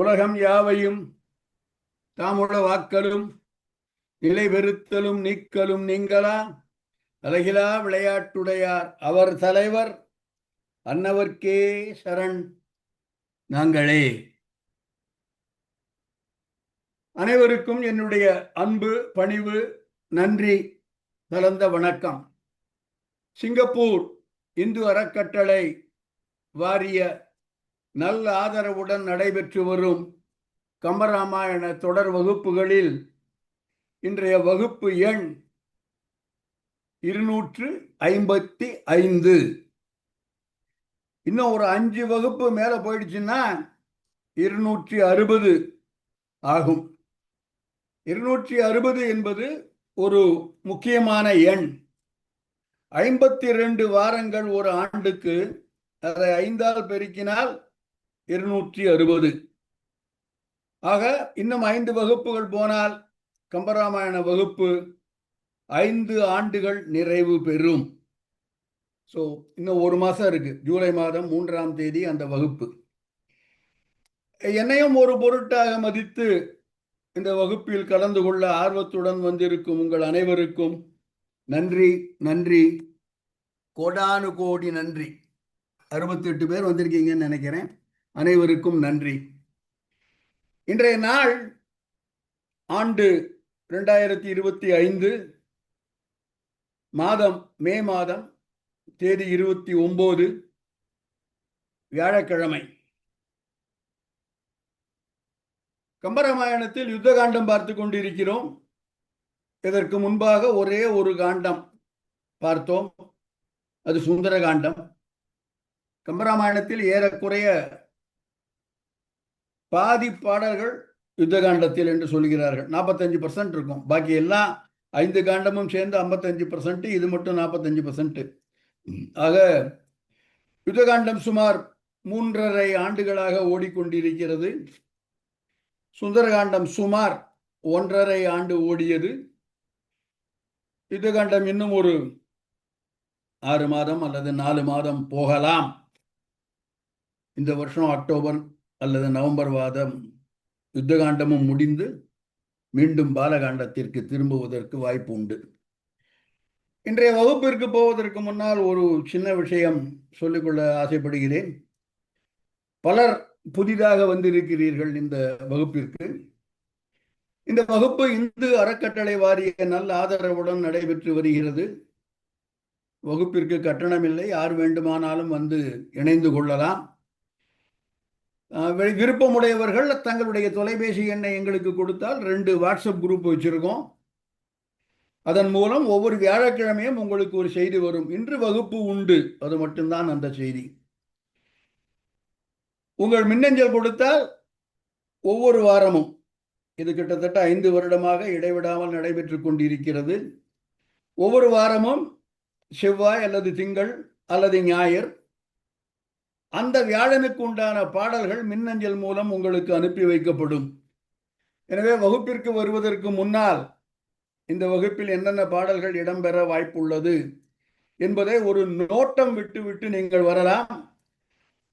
உலகம் யாவையும் தாமுள வாக்கலும் நிலை பெறுத்தலும் நீக்கலும் நீங்களா அழகிலா விளையாட்டுடையார் அவர் தலைவர் அன்னவர்க்கே சரண் நாங்களே. அனைவருக்கும் என்னுடைய அன்பு, பணிவு, நன்றி கலந்த வணக்கம். சிங்கப்பூர் இந்து அறக்கட்டளை வாரிய நல்ல ஆதரவுடன் நடைபெற்று வரும் கம்பராமாயண தொடர் வகுப்புகளில் இன்றைய வகுப்பு எண் 255. இன்னும் ஒரு 5 வகுப்பு மேல போயிடுச்சுன்னா 260 ஆகும். 260 என்பது ஒரு முக்கியமான எண். 52 வாரங்கள் ஒரு ஆண்டுக்கு, அதை 5ஆல் பெருக்கினால் 260. ஆக இன்னும் 5 வகுப்புகள் போனால் கம்பராமாயண வகுப்பு 5 ஆண்டுகள் நிறைவு பெறும். ஸோ இன்னும் ஒரு மாதம் இருக்கு. ஜூலை மாதம் 3ஆம் தேதி அந்த வகுப்பு. என்னையும் ஒரு பொருட்டாக மதித்து இந்த வகுப்பில் கலந்து கொள்ள ஆர்வத்துடன் வந்திருக்கும் உங்கள் அனைவருக்கும் நன்றி, நன்றி, கோடானு கோடி நன்றி. 68 பேர் வந்திருக்கீங்கன்னு நினைக்கிறேன். அனைவருக்கும் நன்றி. இன்றைய நாள் ஆண்டு 2025, மாதம் மே மாதம், தேதி 29, வியாழக்கிழமை. கம்பராமாயணத்தில் யுத்த காண்டம் பார்த்து கொண்டிருக்கிறோம். இதற்கு முன்பாக ஒரே ஒரு காண்டம் பார்த்தோம், அது சுந்தர காண்டம். கம்பராமாயணத்தில் ஏறக்குறைய பாதி பாடல்கள் யுத்த காண்டத்தில் என்று சொல்கிறார்கள். 45% இருக்கும். பாக்கி எல்லாம் 5 காண்டமும் சேர்ந்து 55%, இது மட்டும் 45%. ஆக யுத்த காண்டம் சுமார் 3.5 ஆண்டுகளாக ஓடிக்கொண்டிருக்கிறது. சுந்தரகாண்டம் சுமார் 1.5 ஆண்டு ஓடியது. யுத்த காண்டம் இன்னும் ஒரு 6 மாதம் அல்லது 4 மாதம் போகலாம். இந்த வருஷம் அக்டோபர் அல்லது நவம்பர் மாதம் யுத்த காண்டமும் முடிந்து மீண்டும் பாலகாண்டத்திற்கு திரும்புவதற்கு வாய்ப்பு உண்டு. இன்றைய வகுப்பிற்கு போவதற்கு முன்னால் ஒரு சின்ன விஷயம் சொல்லிக்கொள்ள ஆசைப்படுகிறேன். பலர் புதிதாக வந்திருக்கிறீர்கள் இந்த வகுப்பிற்கு. இந்த வகுப்பு இந்து அறக்கட்டளை வாரிய நல்ல ஆதரவுடன் நடைபெற்று வருகிறது. வகுப்பிற்கு கட்டணமில்லை, யார் வேண்டுமானாலும் வந்து இணைந்து கொள்ளலாம். விருப்பமுடையவர்கள் தங்களுடைய தொலைபேசி எண்ணை எங்களுக்கு கொடுத்தால் 2 வாட்ஸ்அப் குரூப் வச்சிருக்கோம். அதன் மூலம் ஒவ்வொரு வியாழக்கிழமையும் உங்களுக்கு ஒரு செய்தி வரும். இன்று வகுப்பு உண்டு, அது மட்டும்தான் அந்த செய்தி. உங்கள் மின்னஞ்சல் கொடுத்தால் ஒவ்வொரு வாரமும், இது கிட்டத்தட்ட 5 வருடமாக இடைவிடாமல் நடைபெற்று கொண்டிருக்கிறது, ஒவ்வொரு வாரமும் செவ்வாய் அல்லது திங்கள் அல்லது ஞாயிறு அந்த வியாழனுக்கு உண்டான பாடல்கள் மின்னஞ்சல் மூலம் உங்களுக்கு அனுப்பி வைக்கப்படும். எனவே வகுப்பிற்கு வருவதற்கு முன்னால் இந்த வகுப்பில் என்னென்ன பாடல்கள் இடம்பெற வாய்ப்புள்ளது என்பதை ஒரு நோட்டம் விட்டு நீங்கள் வரலாம்.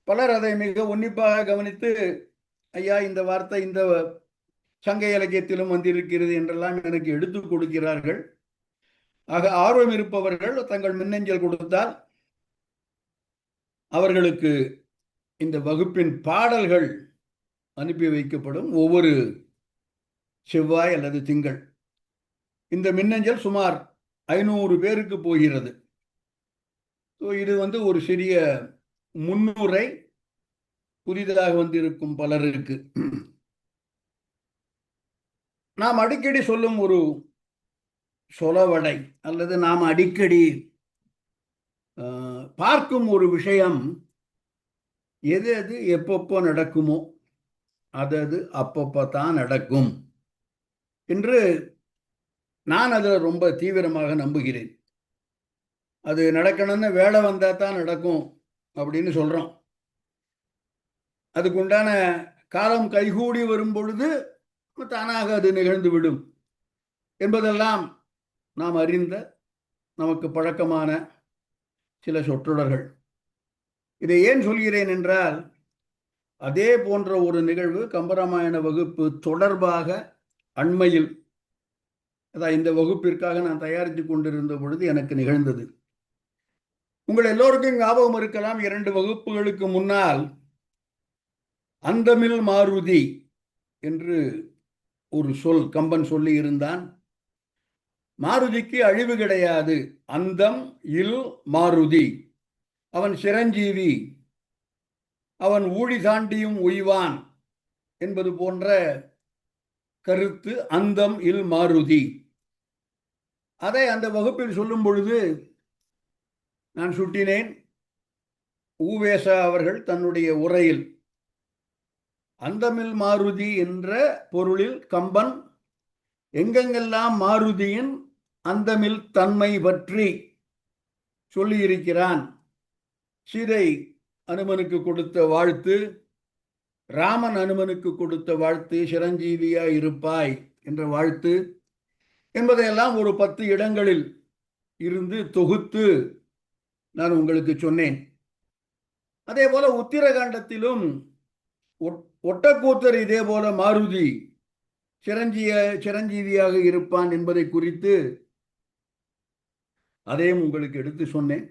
பலர் அதை மிக உன்னிப்பாக கவனித்து, ஐயா இந்த வார்த்தை இந்த சங்க இலக்கியத்திலும் வந்திருக்கிறது என்றெல்லாம் எனக்கு எடுத்துக் கொடுக்கிறார்கள். ஆக ஆர்வம் இருப்பவர்கள் தங்கள் மின்னஞ்சல் கொடுத்தால் அவர்களுக்கு இந்த வகுப்பின் பாடல்கள் அனுப்பி வைக்கப்படும் ஒவ்வொரு செவ்வாய் அல்லது திங்கள். இந்த மின்னஞ்சல் சுமார் 500 பேருக்கு போகிறது. இது ஒரு சிறிய முன்னுரை புதிதாக வந்திருக்கும் பலருக்கு. நாம் அடிக்கடி சொல்லும் ஒரு சொலவடை அல்லது நாம் அடிக்கடி பார்க்கும் ஒரு விஷயம், எது எது எப்பப்போ நடக்குமோ அது அப்பப்போ தான் நடக்கும் என்று நான் அதில் ரொம்ப தீவிரமாக நம்புகிறேன். அது நடக்கணும்னு வேலை வந்தால் தான் நடக்கும் அப்படின்னு சொல்கிறோம். அதுக்குண்டான காலம் கைகூடி வரும் பொழுது தானாக அது நிகழ்ந்து விடும் என்பதெல்லாம் நாம் அறிந்த, நமக்கு பழக்கமான சில சொற்றொடர்கள். இதை ஏன் சொல்கிறேன் என்றால், அதே போன்ற ஒரு நிகழ்வு கம்பராமாயண வகுப்பு தொடர்பாக அண்மையில், அதான் இந்த வகுப்பிற்காக நான் தயாரித்து கொண்டிருந்த பொழுது எனக்கு நிகழ்ந்தது. உங்கள் எல்லோருக்கும் ஞாபகம் இருக்கலாம், 2 வகுப்புகளுக்கு முன்னால் அந்தமில் மாருதி என்று ஒரு சொல் கம்பன் சொல்லி இருந்தான். மாருதிக்கு அழிவு கிடையாது, அந்தம் இல் மாருதி, அவன் சிரஞ்சீவி, அவன் ஊழி தாண்டியும் உய்வான் என்பது போன்ற கருத்து அந்தம் இல் மாருதி. அதை அந்த வகுப்பில் சொல்லும் பொழுது நான் சுட்டினேன். ஊவேசா அவர்கள் தன்னுடைய உரையில் அந்தமில் மாருதி என்ற பொருளில் கம்பன் எங்கெங்கெல்லாம் மாருதியின் அந்தமில் தன்மை பற்றி சொல்லியிருக்கிறான். சீதை அனுமனுக்கு கொடுத்த வாழ்த்து, ராமன் அனுமனுக்கு கொடுத்த வாழ்த்து, சிரஞ்சீவியாய் இருப்பாய் என்ற வாழ்த்து என்பதையெல்லாம் ஒரு 10 இடங்களில் இருந்து தொகுத்து நான் உங்களுக்கு சொன்னேன். அதே போல உத்திரகாண்டத்திலும் ஒட்டக்கூத்தர் இதே போல மாருதி சிரஞ்சீவியாக இருப்பான் என்பதை குறித்து அதையும் உங்களுக்கு எடுத்து சொன்னேன்.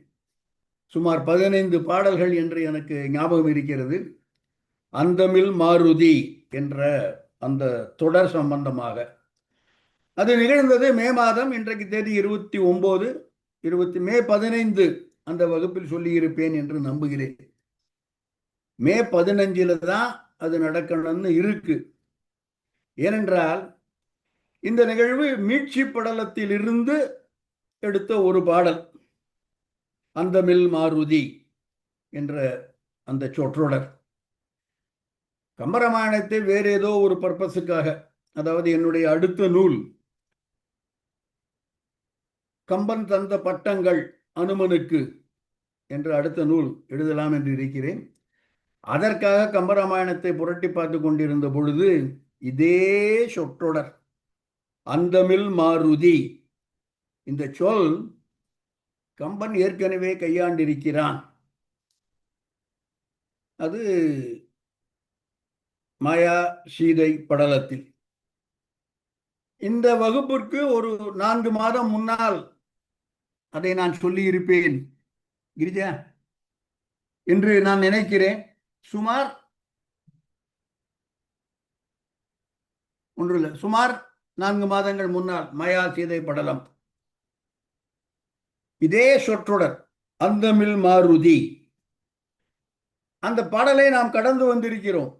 சுமார் 15 பாடல்கள் என்று எனக்கு ஞாபகம் இருக்கிறது. அந்தமில் மாருதி என்ற அந்த தொடர் சம்பந்தமாக அது நிகழ்ந்தது மே மாதம். இன்றைக்கு தேதி 29, மே 15 அந்த வகுப்பில் சொல்லியிருப்பேன் என்று நம்புகிறேன். மே 15 தான் அது நடக்கணும்னு இருக்கு. ஏனென்றால் இந்த நிகழ்வு மீட்சி படலத்தில் இருந்து எடுத்த ஒரு பாடல், அந்தமில் மாருதி என்ற அந்த சொற்றொடர். கம்பராமாயணத்தை வேறு ஏதோ ஒரு பர்பஸுக்காக, அதாவது என்னுடைய அடுத்த நூல் கம்பன் தந்த பட்டங்கள் அனுமனுக்கு என்ற அடுத்த நூல் எழுதலாம் என்று இருக்கிறேன். அதற்காக கம்பராமாயணத்தை புரட்டி பார்த்து கொண்டிருந்த பொழுது இதே சொற்றொடர் அந்தமில் மாருதி, இந்த சொல் கம்பன் ஏற்கனவே கையாண்டிருக்கிறான். அது மாயா சீதை படலத்தில். இந்த வகுப்பிற்கு ஒரு 4 மாதம் முன்னால் அதை நான் சொல்லியிருப்பேன் கிரிஜா என்று நான் நினைக்கிறேன். சுமார் 4 மாதங்கள் முன்னால் மாயா சீதை படலம், இதே சொற்றொடர் அந்தமில் மாருதி. அந்த பாடலை நாம் கடந்து வந்திருக்கிறோம்,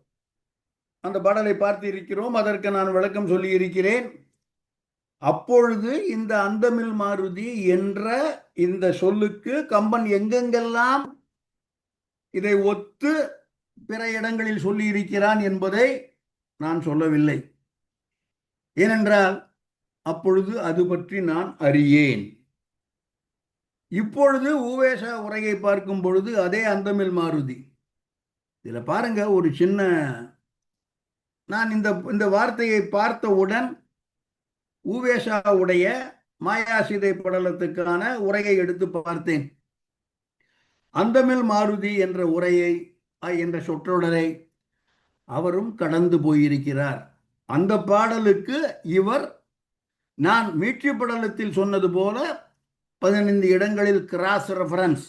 அந்த பாடலை பார்த்து இருக்கிறோம், அதற்கு நான் விளக்கம் சொல்லி இருக்கிறேன். அப்பொழுது இந்த அந்தமில் மாருதி என்ற இந்த சொல்லுக்கு கம்பன் எங்கெங்கெல்லாம் இதை ஒத்து பிற இடங்களில் சொல்லி இருக்கிறான் என்பதை நான் சொல்லவில்லை. ஏனென்றால் அப்பொழுது அது பற்றி நான் அறியேன். இப்பொழுது ஊவேசா உரையை பார்க்கும் பொழுது அதே அந்தமில் மாருதி. இதில் பாருங்க, ஒரு சின்ன, நான் இந்த வார்த்தையை பார்த்தவுடன் ஊவேசாவுடைய மாயா சீதை படலத்துக்கான உரையை எடுத்து பார்த்தேன். அந்தமில் மாருதி என்ற உரையை, என்ற சொற்றொடரை அவரும் கடந்து போயிருக்கிறார். அந்த பாடலுக்கு இவர் நான் மீட்சி படலத்தில் சொன்னது போல 15 இடங்களில் கிராஸ் ரெஃபரன்ஸ்,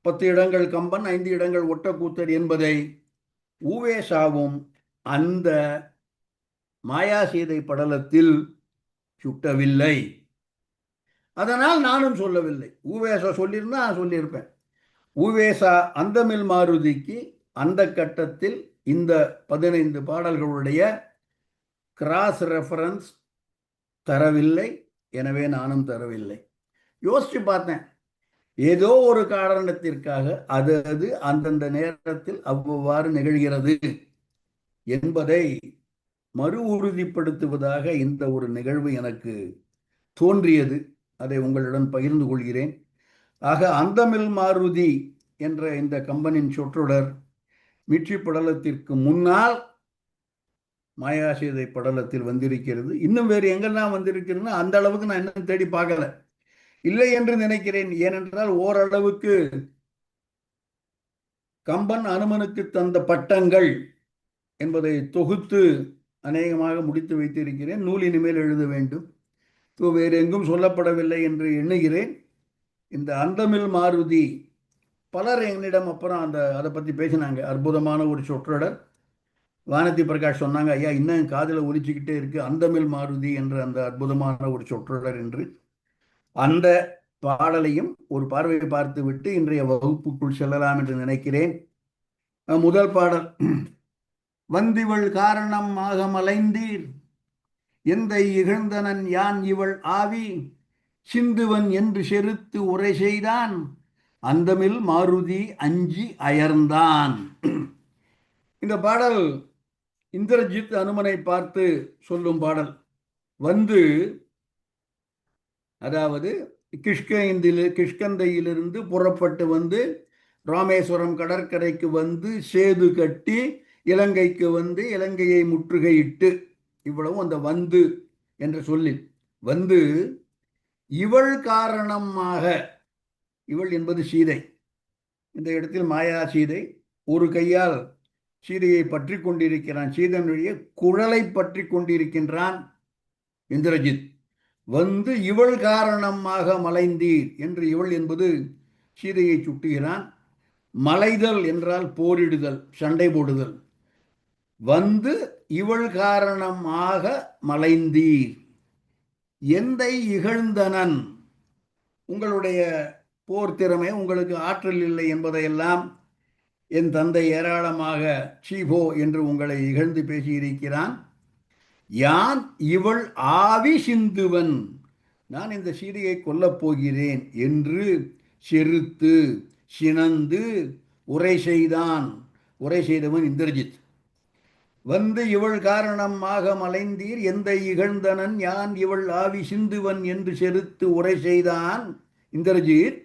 10 இடங்கள் கம்பன், 5 இடங்கள் ஒட்டக்கூத்தர் என்பதை ஊவேசாவும் அந்த மாயா சீதை படலத்தில் சுட்டவில்லை. அதனால் நானும் சொல்லவில்லை. ஊவேசா சொல்லியிருந்தா நான் சொல்லியிருப்பேன். ஊவேசா அந்தமில் மாருதிக்கு அந்த கட்டத்தில் இந்த 15 பாடல்களுடைய கிராஸ் ரெஃபரன்ஸ் தரவில்லை. எனவே நானும் தரவில்லை. யோசிச்சு பார்த்தேன், ஏதோ ஒரு காரணத்திற்காக அது அந்தந்த நேரத்தில் அவ்வாறு நிகழ்கிறது என்பதை மறு உறுதிப்படுத்துவதாக இந்த ஒரு நிகழ்வு எனக்கு தோன்றியது. அதை உங்களுடன் பகிர்ந்து கொள்கிறேன். ஆக அந்தமில் மாருதி என்ற இந்த கம்பனின் சொற்றொடர் மீட்சி படலத்திற்கு முன்னால் மாயா சீதை படலத்தில் வந்திருக்கிறது. இன்னும் வேறு எங்கெல்லாம் வந்திருக்கிறதுன்னா அந்த அளவுக்கு நான் இன்னும் தேடி பார்க்கல, இல்லை என்று நினைக்கிறேன். ஏனென்றால் ஓரளவுக்கு கம்பன் அனுமனுக்கு தந்த பட்டங்கள் என்பதை தொகுத்து அநேகமாக முடித்து வைத்திருக்கிறேன். நூல் இனிமேல் எழுத வேண்டும். வேறு எங்கும் சொல்லப்படவில்லை என்று எண்ணுகிறேன். இந்த அந்தமில் மாருதி பலர் என்னிடம் அப்புறம் அதை பற்றி பேசினாங்க. அற்புதமான ஒரு சொற்றொடர். வானதி பிரகாஷ் சொன்னாங்க, ஐயா இன்னும் காதில் ஒலிச்சுக்கிட்டே இருக்கு அந்தமில் மாருதி என்ற அந்த அற்புதமான ஒரு சொற்றொடர் என்று. அந்த பாடலையும் ஒரு பார்வை பார்த்து விட்டு இன்றைய வகுப்புக்குள் செல்லலாம் என்று நினைக்கிறேன். முதல் பாடல். வந்திவள் காரணம் ஆகமலைந்தீர் எந்தை இகழ்ந்தனன் யான் இவள் ஆவி சிந்துவன் என்று செருத்து உரை செய்தான் அந்தமில் மாருதி அஞ்சி அயர்ந்தான். இந்த பாடல் இந்திரஜித் அனுமனை பார்த்து சொல்லும் பாடல். வந்து அதாவது கிஷ்கந்தையிலிருந்து புறப்பட்டு வந்து ராமேஸ்வரம் கடற்கரைக்கு வந்து சேது கட்டி இலங்கைக்கு வந்து இலங்கையை முற்றுகையிட்டு இவ்வளவும் அந்த வந்து என்று சொல்லி வந்து இவள் காரணமாக, இவள் என்பது சீதை, இந்த இடத்தில் மாயா சீதை, ஒரு கையால் சீதையை பற்றி கொண்டிருக்கிறான். சீதனுடைய குழலை பற்றி கொண்டிருக்கின்றான் இந்திரஜித். வந்து இவள் காரணமாக மலைந்தீர் என்று இவள் என்பது சீதையை சுட்டுகிறான். மலைதல் என்றால் போரிடுதல், சண்டை போடுதல். வந்து இவள் காரணமாக மலைந்தீர் எந்தை இகழ்ந்தனன், உங்களுடைய போர் திறமை, உங்களுக்கு ஆற்றல் இல்லை என்பதையெல்லாம் என் தந்தை ஏராளமாக சீபோ என்று உங்களை இகழ்ந்து பேசியிருக்கிறான். யான் இவள் ஆவி சிந்துவன், நான் இந்த சீதையை கொல்லப் போகிறேன் என்று செருத்து சினந்து உரை செய்தான். உரை செய்தவன் இந்திரஜித். வந்து இவள் காரணமாக மலைந்தீர் எந்தை இகழ்ந்தனன் யான் இவள் ஆவி சிந்துவன் என்று செருத்து உரை செய்தான் இந்திரஜித்.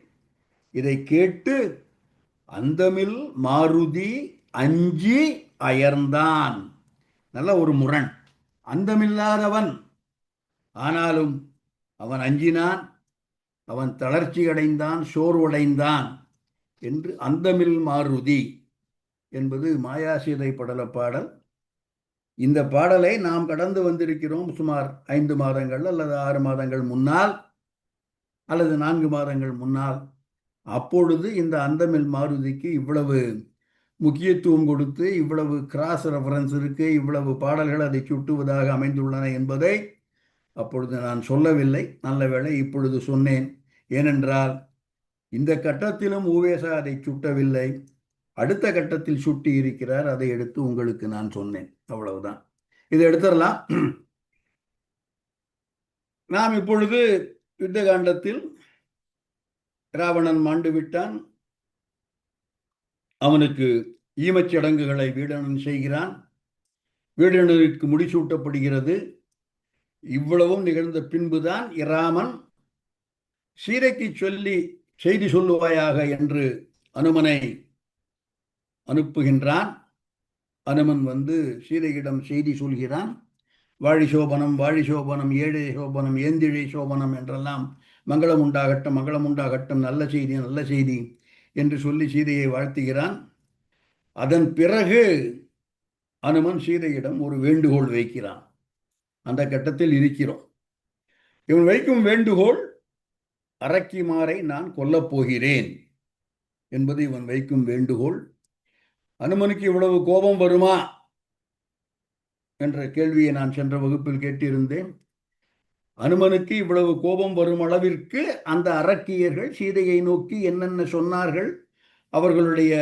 இதை கேட்டு அந்தமில் மாருதி அஞ்சி அயர்ந்தான். நல்ல ஒரு முரண். அந்தமில்லாதவன், ஆனாலும் அவன் அஞ்சினான், அவன் தளர்ச்சி அடைந்தான், சோர்வடைந்தான் என்று அந்தமில் மாருதி என்பது மாயாசீதை படல பாடல். இந்த பாடலை நாம் கடந்து வந்திருக்கிறோம் சுமார் 5 மாதங்கள் அல்லது 6 மாதங்கள் முன்னால் அல்லது 4 மாதங்கள் முன்னால். அப்பொழுது இந்த அந்தமில் மாருதிக்கு இவ்வளவு முக்கியத்துவம் கொடுத்து, இவ்வளவு கிராஸ் ரெஃபரன்ஸ் இருக்கு, இவ்வளவு பாடல்கள் அதை சுட்டுவதாக அமைந்துள்ளன என்பதை அப்பொழுது நான் சொல்லவில்லை. நல்ல வேளை இப்பொழுது சொன்னேன். ஏனென்றால் இந்த கட்டத்திலும் ஊவேசா அதை சுட்டவில்லை, அடுத்த கட்டத்தில் சுட்டி இருக்கிறார். அதை எடுத்து உங்களுக்கு நான் சொன்னேன், அவ்வளவுதான். இதை எடுத்துடலாம். நாம் இப்பொழுது யுத்த காண்டத்தில் ராவணன் மாண்டு விட்டான். அவனுக்கு ஈமச்சடங்குகளை வீடணன் செய்கிறான். வீடணனுக்கு முடிசூட்டப்படுகிறது. இவ்வளவும் நிகழ்ந்த பின்புதான் இராமன் சீதைக்கு சொல்லி செய்தி சொல்லுவாயாக என்று அனுமனை அனுப்புகின்றான். அனுமன் வந்து சீதையிடம் செய்தி சொல்கிறான். வாழி சோபனம், வாழி சோபனம், ஏழை சோபனம், ஏந்திழை சோபனம் என்றெல்லாம் மங்களம் உண்டாகட்டும், மங்களம் உண்டாகட்டும், நல்ல செய்தி, நல்ல செய்தி என்று சொல்லி சீதையை வாழ்த்துகிறான். அதன் பிறகு அனுமன் சீதையிடம் ஒரு வேண்டுகோள் வைக்கிறான். அந்த கட்டத்தில் இருக்கிறோம். இவன் வைக்கும் வேண்டுகோள், அரக்கிமாரை நான் கொல்லப் போகிறேன் என்பது இவன் வைக்கும் வேண்டுகோள். அனுமனுக்கு இவ்வளவு கோபம் வருமா என்ற கேள்வியை நான் சென்ற வகுப்பில் கேட்டிருந்தேன். அனுமனுக்கு இவ்வளவு கோபம் வரும் அளவிற்கு அந்த அரக்கியர்கள் சீதையை நோக்கி என்னென்ன சொன்னார்கள், அவர்களுடைய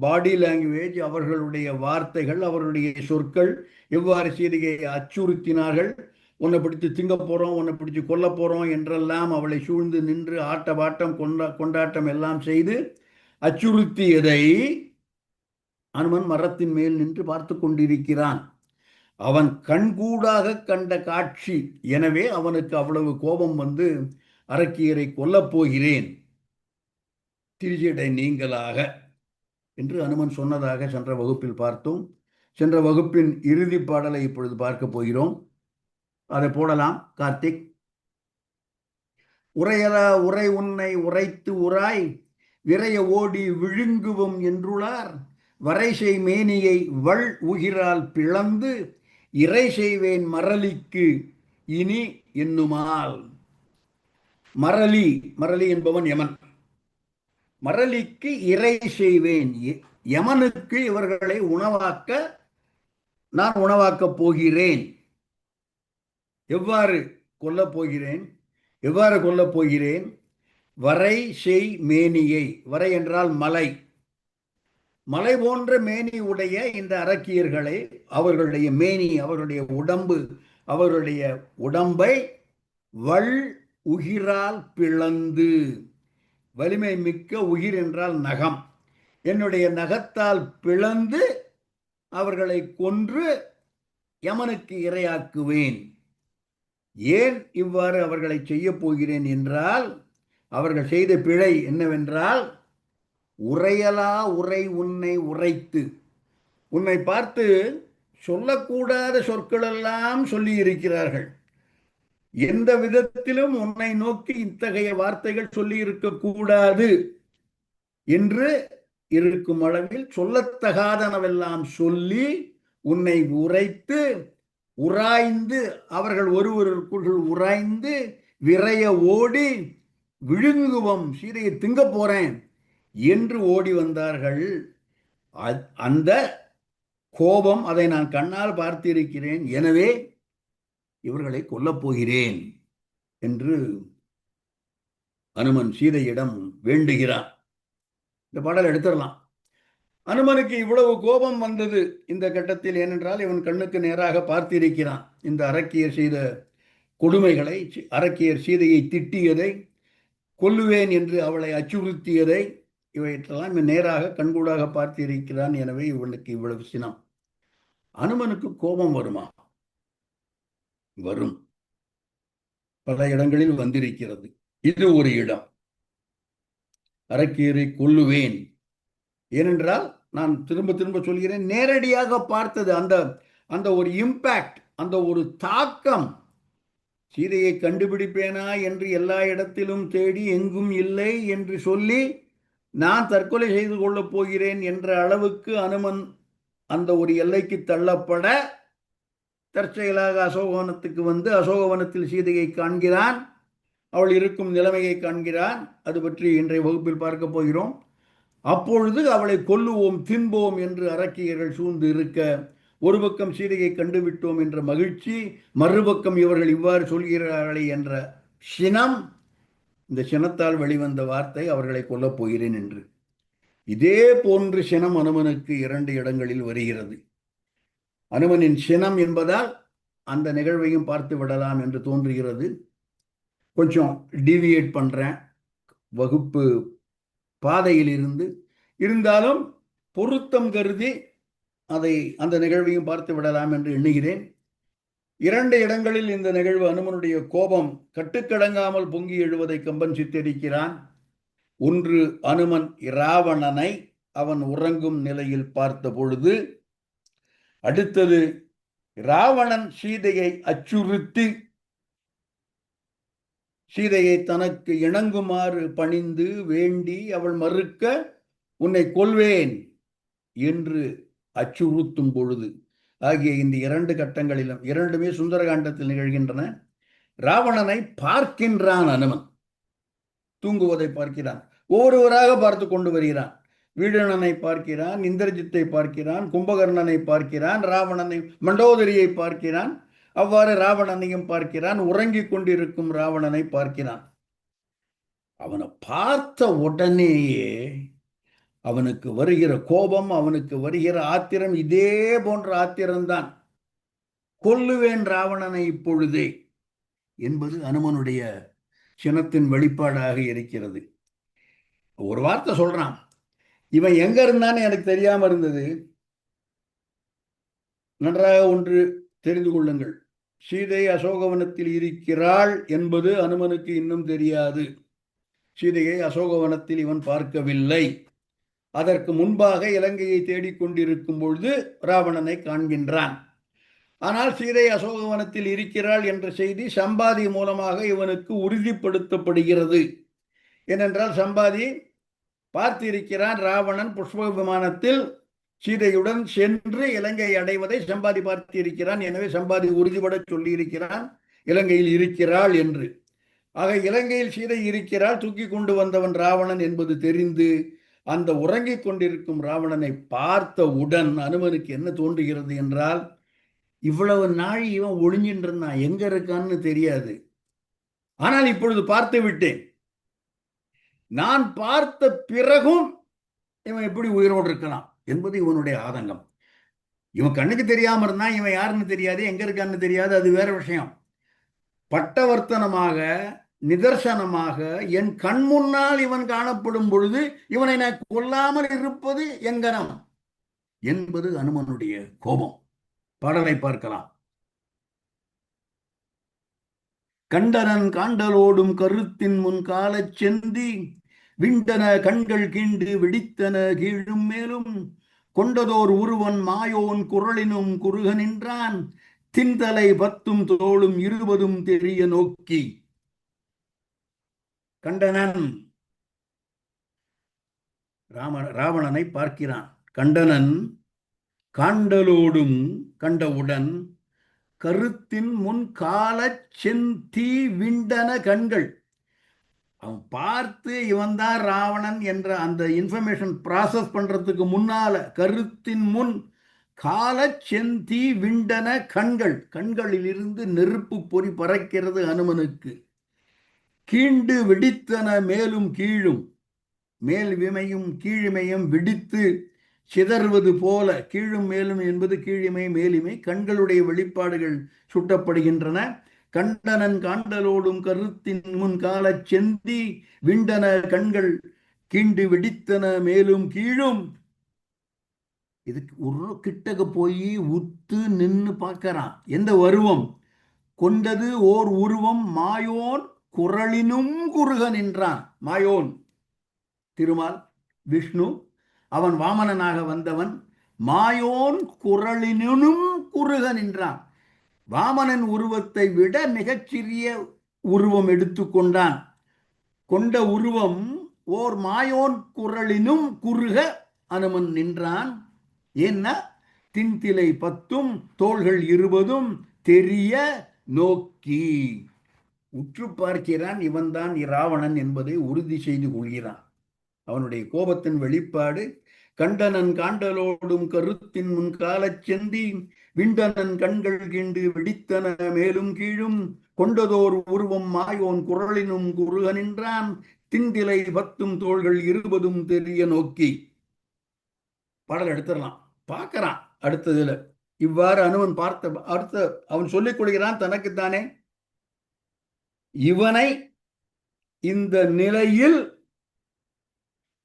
பாடி லாங்குவேஜ், அவர்களுடைய வார்த்தைகள், அவர்களுடைய சொற்கள், எவ்வாறு சீதையை அச்சுறுத்தினார்கள், உன்னை பிடித்து திங்க போறோம், உன்னை பிடிச்சு கொல்ல போறோம் என்றெல்லாம் அவளை சூழ்ந்து நின்று ஆட்ட பாட்டம் கொண்டாட்டம் எல்லாம் செய்து அச்சுறுத்தியதை அனுமன் மரத்தின் மேல் நின்று பார்த்து கொண்டிருக்கிறான். அவன் கண்கூடாக கண்ட காட்சி. எனவே அவனுக்கு அவ்வளவு கோபம் வந்து அரக்கியரை கொல்லப் போகிறேன் திருச்சியடை நீங்களாக என்று அனுமன் சொன்னதாக சென்ற வகுப்பில் பார்த்தோம். சென்ற வகுப்பின் இறுதி பாடலை இப்பொழுது பார்க்க போகிறோம். அதை போடலாம் கார்த்திக். உரையலா உரை உன்னை உரைத்து உராய் விரைய ஓடி விழுங்குவோம் என்றுளார் வரைசை மேனியை வள் உகிரால் பிளந்து இறை செய்வேன் மரலிக்கு இனி என்னுமால். மரலி, மரலி என்பவன் யமன். மரலிக்கு இறை செய்வேன், யமனுக்கு இவர்களை உணவாக்க நான் உணவாக்கப் போகிறேன். எவ்வாறு கொல்லப் போகிறேன்? எவ்வாறு கொல்லப் போகிறேன்? வரை செய் மேனியை, வரை என்றால் மலை, மலை போன்ற மேனி உடைய இந்த அரக்கியர்களை, அவர்களுடைய மேனி, அவர்களுடைய உடம்பு, அவர்களுடைய உடம்பை வள் உகிரால் பிளந்து, வலிமை மிக்க உயிர் என்றால் நகம், என்னுடைய நகத்தால் பிளந்து அவர்களை கொன்று யமனுக்கு இரையாக்குவேன். ஏன் இவ்வாறு அவர்களை செய்ய போகிறேன் என்றால், அவர்கள் செய்த பிழை என்னவென்றால், உரையலா உரை உன்னை உரைத்து, உன்னை பார்த்து சொல்லக்கூடாத சொற்களெல்லாம் சொல்லி இருக்கிறார்கள். எந்த விதத்திலும் உன்னை நோக்கி இத்தகைய வார்த்தைகள் சொல்லி இருக்கக்கூடாது என்று இருக்கும் அளவில் சொல்லத்தகாதனவெல்லாம் சொல்லி உன்னை உரைத்து உராய்ந்து, அவர்கள் ஒருவருக்குள் உராய்ந்து விரைய ஓடி விழுங்குவம், சீதையை திங்க போறேன் என்று ஓடி வந்தார்கள். அந்த கோபம், அதை நான் கண்ணால் பார்த்திருக்கிறேன். எனவே இவர்களை கொல்லப் போகிறேன் என்று அனுமன் சீதையிடம் வேண்டுகிறான். இந்த பாடல் எடுத்துடலாம். அனுமனுக்கு இவ்வளவு கோபம் வந்தது இந்த கட்டத்தில் ஏனென்றால், இவன் கண்ணுக்கு நேராக பார்த்திருக்கிறான் இந்த அரக்கியர் செய்த கொடுமைகளை, அரக்கியர் சீதையை திட்டியதை, கொல்லுவேன் என்று அவளை அச்சுறுத்தியதை, இவையெல்லாம் இவன் நேராக கண்கூடாக பார்த்திருக்கிறான். எனவே இவனுக்கு இவ்வளவு சினம். அனுமனுக்கு கோபம் வருமா? வரும். பல இடங்களில் வந்திருக்கிறது. இது ஒரு இடம். அரக்கியரை கொல்லுவேன். ஏனென்றால் நான் திரும்ப திரும்ப சொல்கிறேன், நேரடியாக பார்த்தது அந்த அந்த ஒரு இம்பாக்ட், அந்த ஒரு தாக்கம். சீதையை கண்டுபிடிப்பேனா என்று எல்லா இடத்திலும் தேடி எங்கும் இல்லை என்று சொல்லி நான் தற்கொலை செய்து கொள்ளப் போகிறேன் என்ற அளவுக்கு அனுமன் அந்த ஒரு எல்லைக்கு தள்ளப்பட, தற்செயலாக அசோகவனத்துக்கு வந்து அசோகவனத்தில் சீதையை காண்கிறான். அவள் இருக்கும் நிலைமையை காண்கிறான். அது பற்றி இன்றைய வகுப்பில் பார்க்க போகிறோம். அப்பொழுது அவளை கொல்லுவோம், தின்போம் என்று அரக்கியர்கள் சூழ்ந்து இருக்க, ஒரு பக்கம் சீதையை கண்டுவிட்டோம் என்ற மகிழ்ச்சி, மறுபக்கம் இவர்கள் இவ்வாறு சொல்கிறார்களே என்ற சினம். இந்த சினத்தால் வெளிவந்த வார்த்தை அவர்களை கொல்லப் போகிறேன் என்று. இதே போன்று சினம் அனுமனுக்கு 2 இடங்களில் வருகிறது. அனுமனின் சினம் என்பதால் அந்த நிகழ்வையும் பார்த்து விடலாம் என்று தோன்றுகிறது. கொஞ்சம் டிவியேட் பண்றேன் வகுப்பு பாதையில் இருந்து, இருந்தாலும் பொருத்தம் கருதி அதை அந்த நிகழ்வையும் பார்த்து விடலாம் என்று எண்ணுகிறேன். 2 இடங்களில் இந்த நிகழ்வு அனுமனுடைய கோபம் கட்டுக்கடங்காமல் பொங்கி எழுவதை கம்பன் சித்தரிக்கிறான். ஒன்று, அனுமன் இராவணனை அவன் உறங்கும் நிலையில் பார்த்த பொழுது. அடுத்தது, இராவணன் சீதையை அச்சுறுத்தி சீதையை தனக்கு இணங்குமாறு பணிந்து வேண்டி அவள் மறுக்க, உன்னை கொல்வேன் என்று அச்சுறுத்தும் பொழுது ஆகிய இந்த 2 கட்டங்களிலும், 2மே சுந்தரகாண்டத்தில் நிகழ்கின்றன. ராவணனை பார்க்கின்றான் அனுமன். தூங்குவதை பார்க்கிறான். ஒவ்வொருவராக பார்த்து கொண்டு வருகிறான். வீடணனை பார்க்கிறான், இந்திரஜித்தை பார்க்கிறான், கும்பகர்ணனை பார்க்கிறான், ராவணனை, மண்டோதரியை பார்க்கிறான். அவ்வாறு ராவணனையும் பார்க்கிறான். உறங்கிக் கொண்டிருக்கும் ராவணனை பார்க்கிறான். அவனை பார்த்த உடனேயே அவனுக்கு வருகிற கோபம், அவனுக்கு வருகிற ஆத்திரம் இதே போன்ற ஆத்திரம்தான். கொல்லுவேன் ராவணனை இப்பொழுதே என்பது அனுமனுடைய சினத்தின் வெளிப்பாடாக இருக்கிறது. ஒரு வார்த்தை சொல்றான், இவன் எங்க இருந்தான்னு எனக்கு தெரியாம இருந்தது. நன்றாக ஒன்று தெரிந்து கொள்ளுங்கள், சீதை அசோகவனத்தில் இருக்கிறாள் என்பது அனுமனுக்கு இன்னும் தெரியாது. சீதையை அசோகவனத்தில் இவன் பார்க்கவில்லை. அதற்கு முன்பாக இலங்கையை தேடிக்கொண்டிருக்கும் பொழுது ராவணனை காண்கின்றான். ஆனால் சீதை அசோகவனத்தில் இருக்கிறாள் என்ற செய்தி சம்பாதி மூலமாக இவனுக்கு உறுதிப்படுத்தப்படுகிறது. ஏனென்றால் சம்பாதி பார்த்திருக்கிறான். ராவணன் புஷ்ப விமானத்தில் சீதையுடன் சென்று இலங்கை அடைவதை சம்பாதி பார்த்திருக்கிறான். எனவே சம்பாதி உறுதிபட சொல்லியிருக்கிறான் இலங்கையில் இருக்கிறாள் என்று. ஆக இலங்கையில் சீதை இருக்கிறாள், தூக்கி கொண்டு வந்தவன் ராவணன் என்பது தெரிந்து அந்த உறங்கிக் கொண்டிருக்கும் ராவணனை பார்த்தவுடன் அனுமனுக்கு என்ன தோன்றுகிறது என்றால், இவ்வளவு நாள் இவன் ஒளிஞ்சின்னு இருந்தான், எங்க இருக்கான்னு தெரியாது, ஆனால் இப்பொழுது பார்த்து விட்டேன். நான் பார்த்த பிறகும் இவன் எப்படி உயிரோடு இருக்கலாம் என்பது இவனுடைய ஆதங்கம். இவன் கண்ணுக்கு தெரியாம இருந்தான், இவன் யாருன்னு தெரியாது, எங்க இருக்கான்னு தெரியாது, அது வேற விஷயம். பட்டவர்த்தனமாக நிதர்சனமாக என் கண் முன்னால் இவன் காணப்படும் பொழுது இவனை நான் கொல்லாமல் இருப்பது எங்கனம் என்பது அனுமனுடைய கோபம். பாடலை பார்க்கலாம். கண்டனன் காண்டலோடும் கருத்தின் முன் காலச் செந்தி விண்டன கண்கள் கீண்டு வெடித்தன கீழும் மேலும் கொண்டதோர் உருவன் மாயோன் குரலினும் குறுக நின்றான் தின்தலை 10 தோளும் 20 தெரிய நோக்கி. கண்டனன் ராவணனை பார்க்கிறான். கண்டனன் காண்டலோடும் கண்டவுடன் கருத்தின் முன் கால செந்தி விண்டன கண்கள். அவன் பார்த்து இவன் தான் ராவணன் என்ற அந்த இன்ஃபர்மேஷன் ப்ராசஸ் பண்றதுக்கு முன்னால கருத்தின் முன் கால செந்தி விண்டன கண்கள், கண்களில் இருந்து நெருப்பு பொறி பறக்கிறது அனுமனுக்கு. கீண்டு வெடித்தன மேலும் கீழும், மேல் விமையும் கீழிமையும் வெடித்து சிதறுவது போல, கீழும் மேலும் என்பது கீழிமை மேலிமை, கண்களுடைய வெளிப்பாடுகள் சுட்டப்படுகின்றன. கண்டனன் காண்டலோடும் கருத்தின் முன் கால செந்தி விண்டன கண்கள் கீண்டு வெடித்தன மேலும் கீழும். இதுக்கு ஒரு கிட்டக்கு போய் உத்து நின்று பார்க்கறான். எந்த உருவம்? கொண்டது ஓர் உருவம் மாயோன் குரலினும் குறுக நின்றான். மாயோன் திருமால் விஷ்ணு, அவன் வாமனனாக வந்தவன். மாயோன் குரலினும் குறுக நின்றான். வாமனன் உருவத்தை விட மிகச்சிறிய உருவம் எடுத்துக்கொண்டான். கொண்ட உருவம் ஓர் மாயோன் குரலினும் குறுக அனுமன் நின்றான். ஏன்னா தின்திலை 10 தோள்கள் 20 தெரிய நோக்கி. உற்று பார்க்கிறான். இவன்தான் ராவணன் என்பதை உறுதி செய்து கொள்கிறான். அவனுடைய கோபத்தின் வெளிப்பாடு. கண்டனன் காண்டலோடும் கருத்தின் முன் காலச் செந்தி விண்டனன் கண்கள் கீண்டு வெடித்தன மேலும் கீழும் கொண்டதோர் உருவம் மாயோன் குரலினும் குறுக நின்றான் திந்திலை 10 தோள்கள் 20 தெரிய நோக்கி. பாடல் எடுத்துடலாம். பார்க்கறான். அடுத்ததுல இவ்வாறு அனுமன் பார்த்த அடுத்த அவன் சொல்லிக் கொள்கிறான் தனக்குத்தானே, இவனை இந்த நிலையில்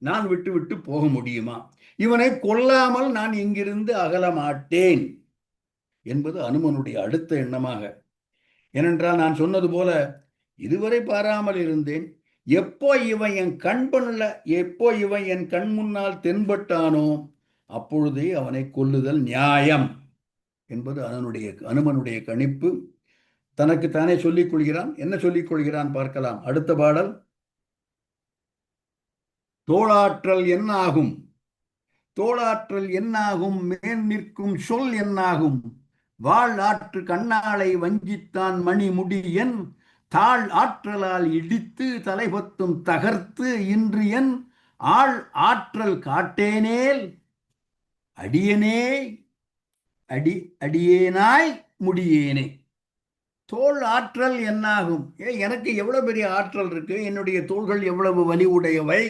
நான் விட்டு விட்டு போக முடியுமா? இவனை கொல்லாமல் நான் இங்கிருந்து அகல மாட்டேன் என்பது அனுமனுடைய அடுத்த எண்ணமாக. ஏனென்றால் நான் சொன்னது போல இதுவரை பாராமல் இருந்தேன். எப்போ இவன் என் எப்போ இவன் என் கண் முன்னால் தென்பட்டானோ அப்பொழுதே அவனை கொல்லுதல் நியாயம் என்பது அனுமனுடைய கணிப்பு. தனக்குத்தானே சொல்லிக் கொள்கிறான். என்ன சொல்லிக் கொள்கிறான் பார்க்கலாம். அடுத்த பாடல். தோளாற்றல் என்னாகும், தோளாற்றல் என்னாகும், மேல் நிற்கும் சொல் என்னாகும், வாழ் ஆற்று கண்ணாளை வஞ்சித்தான் மணி முடியன் தாழ் ஆற்றலால் இடித்து தலைபத்தும் தகர்த்து இன்று என் ஆள் ஆற்றல் காட்டேனேல் அடியனே அடியேனாய் முடியேனே. தோல் ஆற்றல் என்னாகும்? எனக்கு எவ்வளவு பெரிய ஆற்றல் இருக்கு, என்னுடைய தோள்கள் எவ்வளவு வலி உடையவை,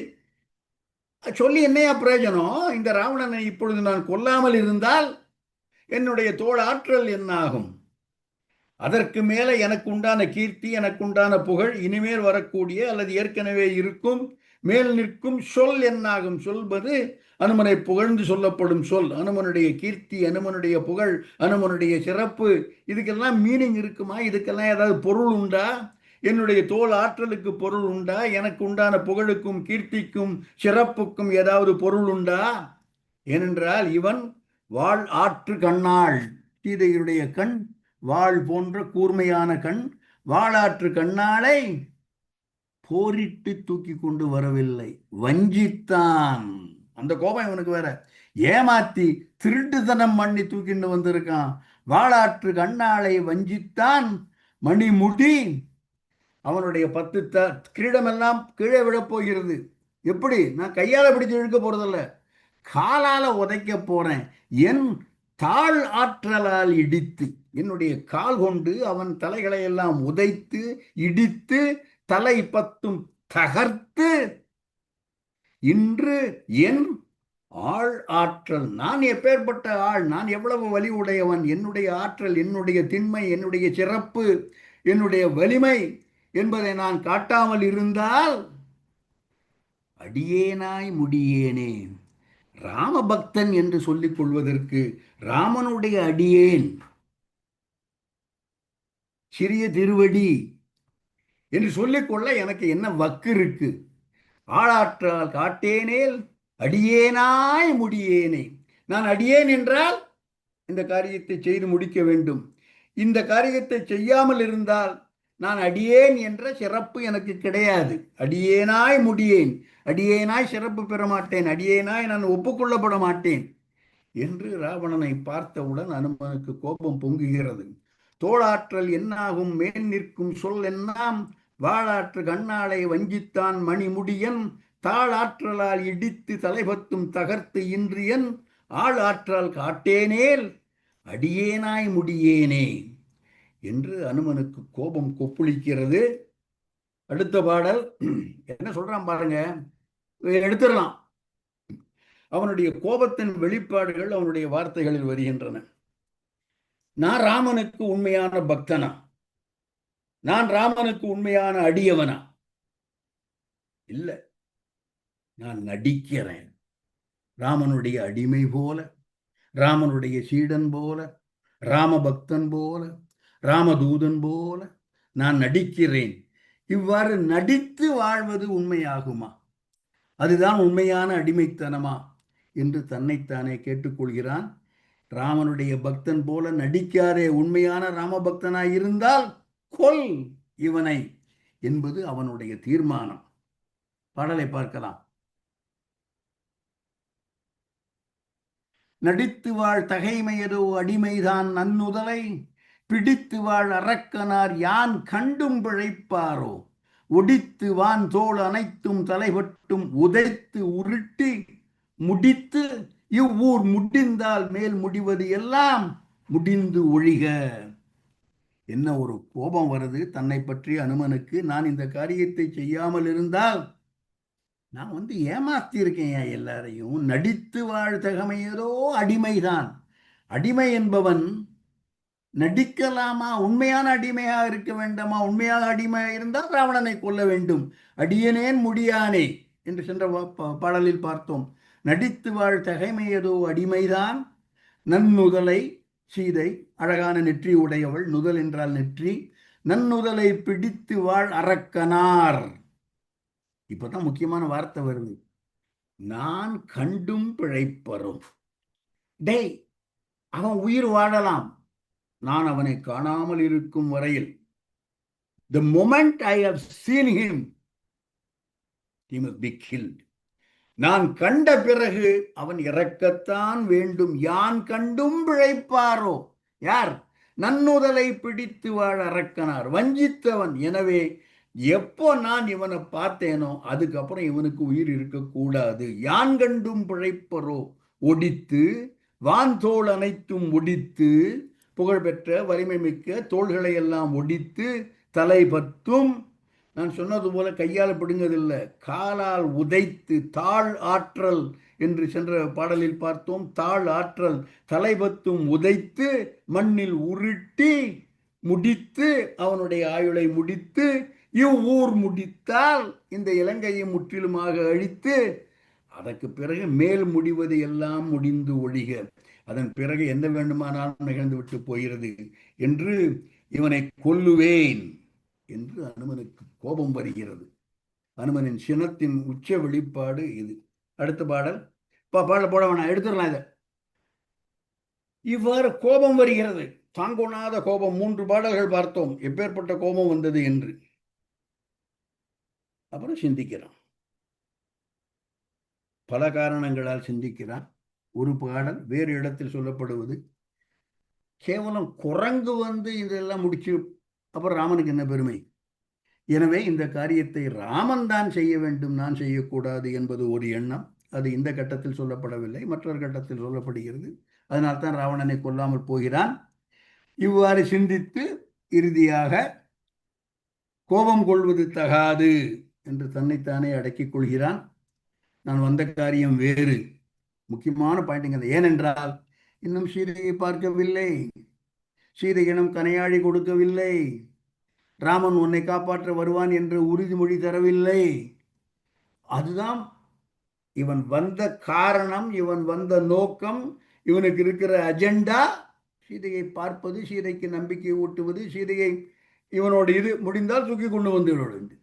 சொல்லி என்னையா பிரயோஜனம்? இந்த ராவணனை இப்பொழுது நான் கொல்லாமல் இருந்தால் என்னுடைய தோல் ஆற்றல் என்னாகும்? அதற்கு மேல எனக்கு உண்டான கீர்த்தி, எனக்கு உண்டான புகழ், இனிமேல் வரக்கூடிய அல்லது ஏற்கனவே இருக்கும் மேல் நிற்கும் சொல் என்னாகும்? சொல்வது அனுமனை புகழ்ந்து சொல்லப்படும் சொல். அனுமனுடைய கீர்த்தி, அனுமனுடைய புகழ், அனுமனுடைய சிறப்பு, இதுக்கெல்லாம் மீனிங் இருக்குமா? இதுக்கெல்லாம் ஏதாவது பொருள் உண்டா? என்னுடைய தோல் ஆற்றலுக்கு பொருள் உண்டா? எனக்கு உண்டான புகழுக்கும் கீர்த்திக்கும் சிறப்புக்கும் ஏதாவது பொருள் உண்டா? ஏனென்றால் இவன் வாழ் ஆற்று கண்ணாள். சீதையுடைய கண் வாழ் போன்ற கூர்மையான கண். வாளாற்று கண்ணாளை போரிட்டு தூக்கி கொண்டு வரவில்லை, வஞ்சித்தான். அந்த கோபம் இவனுக்கு வேற. ஏமாத்தி திருட்டுத்தனம் பண்ணி தூக்கிட்டு வந்திருக்கான். வாளாற்று கண்ணாளை வஞ்சித்தான் மணிமுடி. அவனுடைய 10 கிரீடம் எல்லாம் கீழே விழப் போகிறது. எப்படி? நான் கையால பிடிச்சு இழுக்க போறதில்ல, காலால உதைக்க போறேன். என் தாழ் ஆற்றலால் இடித்து, என்னுடைய கால் கொண்டு அவன் தலைகளை எல்லாம் உதைத்து இடித்து தலை 10 தகர்த்து, இன்று என் ஆள் ஆற்றல், நான் எப்பேற்பட்ட ஆள், நான் எவ்வளவு வலி உடையவன், என்னுடைய ஆற்றல், என்னுடைய திண்மை, என்னுடைய சிறப்பு, என்னுடைய வலிமை என்பதை நான் காட்டாமல் இருந்தால் அடியேனாய் முடியேனே. ராமபக்தன் என்று சொல்லிக் கொள்வதற்கு ராமனுடைய அடியேன், சிறிய திருவடி என்று சொல்லிக்கொள்ள எனக்கு என்ன வக்கு இருக்கு? ஆளாற்றால் காட்டேனேல் அடியேனாய் முடியேனே. நான் அடியேன் என்றால் இந்த காரியத்தை செய்து முடிக்க வேண்டும். இந்த காரியத்தை செய்யாமல் இருந்தால் நான் அடியேன் என்ற சிறப்பு எனக்கு கிடையாது. அடியேனாய் முடியேன், அடியேனாய் சிறப்பு பெற மாட்டேன், அடியேனாய் நான் ஒப்புக்கொள்ளப்பட மாட்டேன் என்று ராவணனை பார்த்தவுடன் அனுமனுக்கு கோபம் பொங்குகிறது. தோளாற்றல் என்னாகும் மேல் நிற்கும் சொல் என்னாம், வாளாற்று கண்ணாளை வஞ்சித்தான் மணிமுடியன், தாளாற்றலால் இடித்து தலைபத்தும் தகர்த்து இன்றியன், ஆள் ஆற்றல் காட்டேனேல் அடியேனாய் முடியேனே என்று அனுமனுக்கு கோபம் கொப்புளிக்கிறது. அடுத்த பாடல் என்ன சொல்றான் பாருங்க, எடுத்துடலாம். அவனுடைய கோபத்தின் வெளிப்பாடுகள் அவனுடைய வார்த்தைகளில் வருகின்றன. நான் ராமனுக்கு உண்மையான பக்தனா? நான் ராமனுக்கு உண்மையான அடியவனா? இல்ல, நான் நடிக்கிறேன். ராமனுடைய அடிமை போல, ராமனுடைய சீடன் போல, ராமபக்தன் போல, ராமதூதன் போல நான் நடிக்கிறேன். இவ்வாறு நடித்து வாழ்வது உண்மையாகுமா? அதுதான் உண்மையான அடிமைத்தனமா என்று தன்னைத்தானே கேட்டுக்கொள்கிறான். ராமனுடைய பக்தன் போல நடிக்காதே, உண்மையான ராமபக்தனாய் இருந்தால் கொல் இவனை என்பது அவனுடைய தீர்மானம். பாடலை பார்க்கலாம். நடித்து வாழ் தகைமையதோ அடிமைதான் நன்னுதலை, பிடித்து வாழ் அரக்கனார் யான் கண்டும் பிழைப்பாரோ, ஒடித்து வான் தோள் அனைத்தும் தலைபட்டும் உதைத்து உருட்டி முடித்து இவ்வூர் முடிந்தால் மேல் முடிவது எல்லாம் முடிந்து ஒழிக. என்ன ஒரு கோபம் வருது தன்னை பற்றி அனுமனுக்கு. நான் இந்த காரியத்தை செய்யாமல் இருந்தால் நான் ஏமாத்தி இருக்கேன் எல்லாரையும். நடித்து வாழ் தகமையதோ அடிமைதான். அடிமை என்பவன் நடிக்கலாமா? உண்மையான அடிமையாக இருக்க வேண்டாமா? உண்மையாக அடிமையாக இருந்தால் ராவணனை கொல்ல வேண்டும். அடியனேன் முடியானே என்று சென்ற பாடலில் பார்த்தோம். நடித்து வாழ் தகைமையதோ அடிமைதான், நன்னுதலை, சீதை அழகான நெற்றி உடையவள், நுதல் என்றால் நெற்றி, நன்னுதலை பிடித்து வாழ் அரக்கனார். இப்பதான் முக்கியமான வார்த்தை வருது, நான் கண்டும் பிழைப்பரும். டேய், அவன் உயிர் வாழலாம், நான் அவனை காணாமல் இருக்கும் வரையில், the moment I have seen him, he must be killed. நான் கண்ட பிறகு அவன் இறக்கத்தான் வேண்டும். யான் கண்டும் பிழைப்பாரோ? யார்? நன்னுதலை பிடித்து வாழ அரக்கனார், வஞ்சித்தவன். எனவே எப்போ நான் இவனை பார்த்தேனோ அதுக்கப்புறம் இவனுக்கு உயிர் இருக்கக்கூடாது. யான் கண்டும் பிழைப்பரோ, ஒடித்து வான் தோள் அனைத்தும் ஒடித்து, புகழ்பெற்ற வலிமை மிக்க தோள்களை எல்லாம் ஒடித்து, தலை பத்தும், நான் சொன்னது போல கையால் பிடுங்கதில்லை, காலால் உதைத்து, தாழ் ஆற்றல் என்று சென்ற பாடலில் பார்த்தோம். தாழ் ஆற்றல், தலைபத்தும் உதைத்து மண்ணில் உருட்டி முடித்து, அவனுடைய ஆயுளை முடித்து, இவ்வூர் முடித்தால் இந்த இலங்கையை முற்றிலுமாக அழித்து, அதற்கு பிறகு மேல் முடிவது எல்லாம் முடிந்து ஒழிக, அதன் பிறகு என்ன வேண்டுமானாலும் நிகழ்ந்து விட்டு போகிறது என்று இவனை கொல்லுவேன் என்று அனுமனுக்கு கோபம் வருகிறது. அனுமனின் சினத்தின் உச்ச வெளிப்பாடு இது. அடுத்த பாடல் பாடல் போட வேணாம், எடுத்துடலாம் இதை. இவ்வாறு கோபம் வருகிறது, தாங்கொணாத கோபம். 3 பாடல்கள் பார்த்தோம் எப்பேற்பட்ட கோபம் வந்தது என்று. அப்புறம் சிந்திக்கிறான். பல காரணங்களால் சிந்திக்கிறான். ஒரு பாடல் வேறு இடத்தில் சொல்லப்படுவது, கேவலம் குரங்கு இதெல்லாம் முடிச்சு அப்புறம் ராமனுக்கு என்ன பெருமை? எனவே இந்த காரியத்தை ராமன் தான் செய்ய வேண்டும், நான் செய்யக்கூடாது என்பது ஒரு எண்ணம். அது இந்த கட்டத்தில் சொல்லப்படவில்லை, மற்றொரு கட்டத்தில் சொல்லப்படுகிறது. அதனால்தான் ராவணனை கொல்லாமல் போகிறான். இவ்வாறு சிந்தித்து இறுதியாக கோபம் கொள்வது தகாது என்று தன்னைத்தானே அடக்கிக் கொள்கிறான். நான் வந்த காரியம் வேறு. முக்கியமான பாயிண்ட்டுங்க. ஏனென்றால் இன்னும் சீதையை பார்க்கவில்லை, சீதையிடம் கனையாழி கொடுக்கவில்லை, ராமன் உன்னை காப்பாற்ற வருவான் என்று உறுதிமொழி தரவில்லை. அதுதான் இவன் வந்த காரணம், இவன் வந்த நோக்கம், இவனுக்கு இருக்கிற அஜெண்டா. சீதையை பார்ப்பது, சீதைக்கு நம்பிக்கை ஊட்டுவது, சீதையை இவனோட இது முடிந்தால் தூக்கி கொண்டு வந்து விடுவது.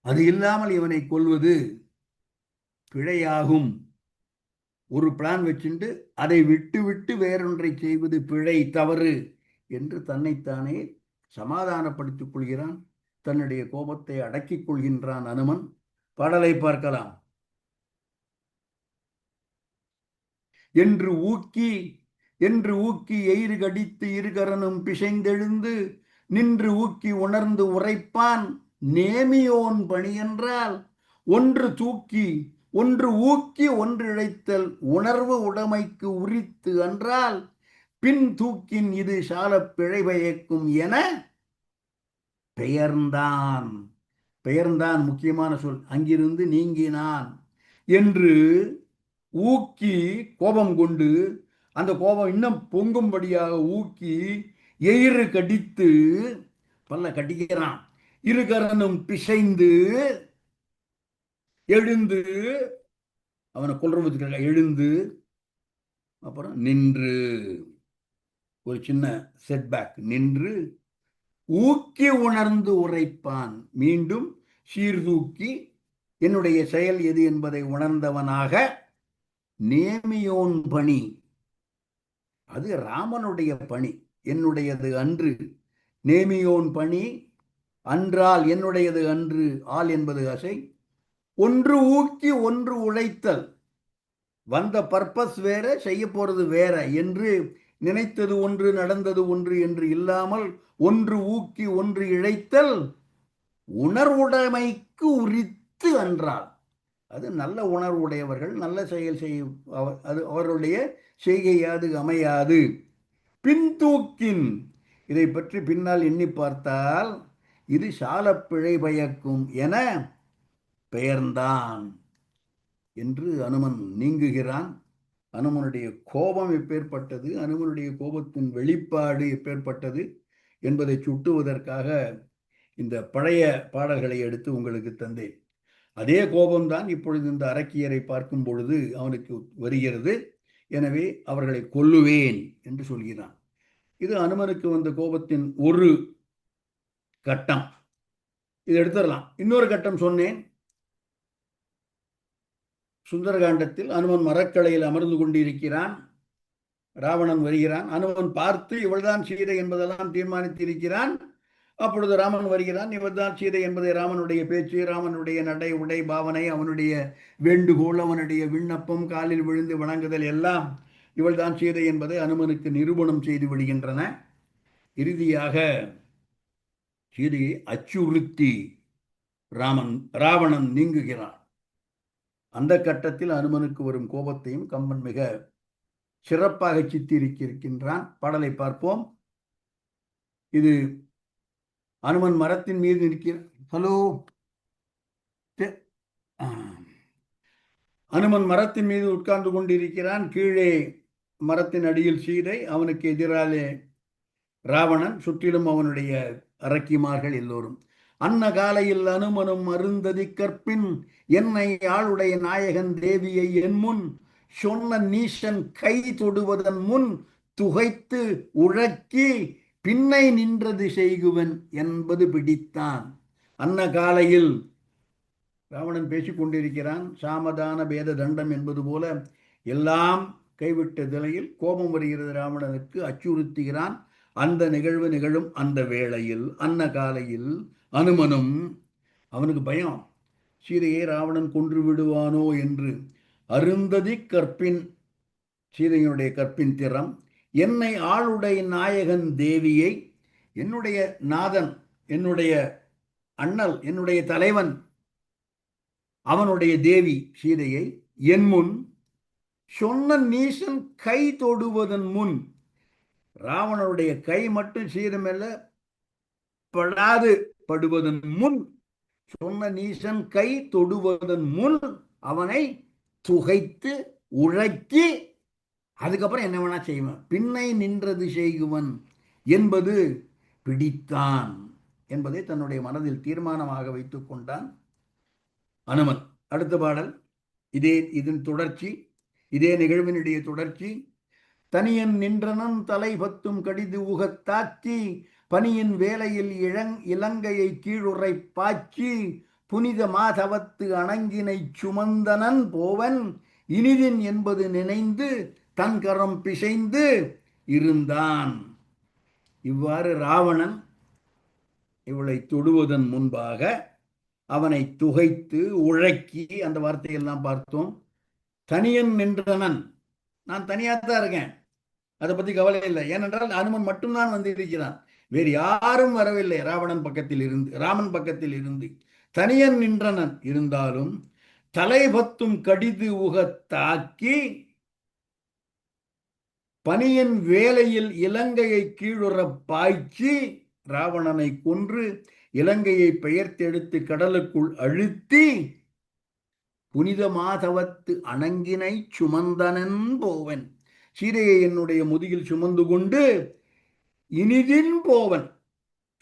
அது இல்லாமல் இவனை கொல்வது பிழையாகும். ஒரு பிளான் வச்சுட்டு அதை விட்டு விட்டு வேறொன்றை செய்வது பிழை, தவறு என்று தன்னைத்தானே சமாதானப்படுத்திக் கொள்கிறான். தன்னுடைய கோபத்தை அடக்கிக் கொள்கின்றான் அனுமன். பாடலை பார்க்கலாம். என்று ஊக்கி எயிறு கடித்து இருகரனும் பிசைந்தெழுந்து நின்று ஊக்கி உணர்ந்து உரைப்பான் நேமியோன் பணி என்றால் ஒன்று தூக்கி ஒன்று ஊக்கி ஒன்று இழைத்தல் உணர்வு உடைமைக்கு உரித்து அன்றால் பின் தூக்கின் இது சால பிழை பயக்கும் என பெயர்ந்தான். பெயர்ந்தான் முக்கியமான சொல். அங்கிருந்து நீங்கினான் என்று ஊக்கி கோபம் கொண்டு, அந்த கோபம் இன்னும் பொங்கும்படியாக ஊக்கி எயிறு கடித்து, பல்ல கடிக்கிறான், இருகரனும் பிசைந்து எழுந்து, அவனை கொல்றதுக்காக எழுந்து, அப்புறம் நின்று, ஒரு சின்ன செட்பேக், நின்று ஊக்கி உணர்ந்து உரைப்பான். மீண்டும் சீர்தூக்கி என்னுடைய செயல் எது என்பதை உணர்ந்தவனாக நேமியோன் பணி, அது ராமனுடைய பணி, என்னுடையது அன்று. நேமியோன் பணி அன்றால், என்னுடையது அன்று. ஆள் என்பது அசை. ஒன்று ஊக்கி ஒன்று உழைத்தல். வந்த பர்பஸ் வேற, செய்ய போறது வேற என்று நினைத்தது ஒன்று, நடந்தது ஒன்று என்று இல்லாமல் ஒன்று ஊக்கி ஒன்று இழைத்தல் உணர்வுடைமைக்கு உரித்து அன்றால். அது நல்ல உணர்வுடையவர்கள் நல்ல செயல் செய்யும், அது அவர்களுடைய செய்கையாது அமையாது. பின்தூக்கின், இதை பற்றி பின்னால் எண்ணி பார்த்தால் இது சால பிழை பயக்கும் என பெயர்ந்தான் என்று அனுமன் நீங்குகிறான். அனுமனுடைய கோபம் எப்பேற்பட்டது, அனுமனுடைய கோபத்தின் வெளிப்பாடு எப்பேற்பட்டது என்பதை சுட்டுவதற்காக இந்த பழைய பாடல்களை எடுத்து உங்களுக்கு தந்தேன். அதே கோபம்தான் இப்பொழுது இந்த அரக்கியரை பார்க்கும் பொழுது அவனுக்கு வருகிறது. எனவே அவர்களை கொல்லுவேன் என்று சொல்கிறான். இது அனுமனுக்கு வந்த கோபத்தின் ஒரு கட்டம். இது எடுத்துடலாம். இன்னொரு கட்டம் சொன்னேன். சுந்தரகாண்டத்தில் அனுமன் மரக்கலையில் அமர்ந்து கொண்டிருக்கிறான். ராவணன் வருகிறான். அனுமன் பார்த்து இவள்தான் சீதை என்பதெல்லாம் தீர்மானித்திருக்கிறான். அப்பொழுது ராமன் வருகிறான். இவர்தான் சீதை என்பதை ராமனுடைய பேச்சு, ராமனுடைய நடை, உடை, பாவனை, அவனுடைய வேண்டுகோள், அவனுடைய விண்ணப்பம், காலில் விழுந்து வணங்குதல் எல்லாம் இவள்தான் சீதை என்பதை அனுமனுக்கு நிரூபணம் செய்து விடுகின்றன. இறுதியாக சீதையை அச்சுறுத்தி ராவணன் நீங்குகிறான். அந்த கட்டத்தில் அனுமனுக்கு வரும் கோபத்தையும் கம்பன் மிக சிறப்பாக சித்தரிக்கின்றான். பாடலை பார்ப்போம். இது அனுமன் மரத்தின் மீது நிற்கிறான். ஹலோ, அனுமன் மரத்தின் மீது உட்கார்ந்து கொண்டிருக்கிறான். கீழே மரத்தின் அடியில் சீதை, அவனுக்கு எதிராலே ராவணன், சுற்றிலும் அவனுடைய அரக்கிமார்கள் எல்லோரும். அன்ன காலையில் அனுமனும் அருந்ததி கற்பின் என்னை ஆளுடைய நாயகன் தேவியை என் முன் சொன்ன நீசன் கை தொடுவதன் முன் துகைத்து உழக்கி பின்னை நின்றது செய்குவன் என்பது பிடித்தான். அன்ன காலையில் ராவணன் பேசிக் கொண்டிருக்கிறான். சாமதான பேத தண்டம் என்பது போல எல்லாம் கைவிட்ட நிலையில் கோபம் வருகிறது ராவணனுக்கு, அச்சுறுத்துகிறான். அந்த நிகழ்வு நிகழும் அந்த வேளையில், அன்ன காலையில் அனுமனும் அவனுக்கு பயம், சீதையை ராவணன் கொன்று விடுவானோ என்று. அருந்ததி கற்பின், சீதையினுடைய கற்பின் திறம், என்னை ஆளுடை நாயகன் தேவியை, என்னுடைய நாதன், என்னுடைய அண்ணல், என்னுடைய தலைவன், அவனுடைய தேவி சீதையை என் முன் சொன்ன நீசன் கை தொடுவதன் முன், ராவணனுடைய கை மட்டும் சீதை மேல படாது படுவதன் முன், சொன்ன நீசன் கை தொடுவதன் முன் அவனை துகைத்து உழைக்கி அதுக்கப்புறம் என்ன வேணா செய்வான், பின்னை நின்றது செய்குவன் என்பது பிடித்தான் என்பதை தன்னுடைய மனதில் தீர்மானமாக வைத்துக் கொண்டான் அனுமன். அடுத்த பாடல் இதன் தொடர்ச்சி, இதே நிகழ்வினுடைய தொடர்ச்சி. தனியன் நின்றனன் தலை பத்தும் கடிது உகத்தாக்கி, பனியின் வேலையில் இலங்கையை கீழுரை பாய்ச்சி, புனித மாதவத்து அணங்கினை சுமந்தனன் போவன் இனிதின் என்பது நினைந்து தன் கரம் பிசைந்து இருந்தான். இவ்வாறு ராவணன் இவளை தொடுவதன் முன்பாக அவனை துகைத்து உழக்கி, அந்த வார்த்தையெல்லாம் பார்த்தோம். தனியன் நின்றனன், நான் தனியாத்தான் இருக்கேன், அதை பத்தி கவலை இல்லை. ஏனென்றால் அனுமன் மட்டும்தான் வந்து இருக்கிறான், வேறு யாரும் வரவில்லை. ராவணன் பக்கத்தில் இருந்து, ராமன் பக்கத்தில் இருந்து தனியன் நின்றனன். இருந்தாலும் தலை பத்தும் கடிது உகத்தாக்கி, பனியின் வேலையில் இலங்கையை கீழுற பாய்ச்சி, ராவணனை கொன்று இலங்கையை பெயர்த்தெடுத்து கடலுக்குள் அழுத்தி, புனித மாதவத்து அணங்கினை சுமந்தனன் போவன், சீதையை என்னுடைய முதுகில் சுமந்து கொண்டு இனிதின் போவன்,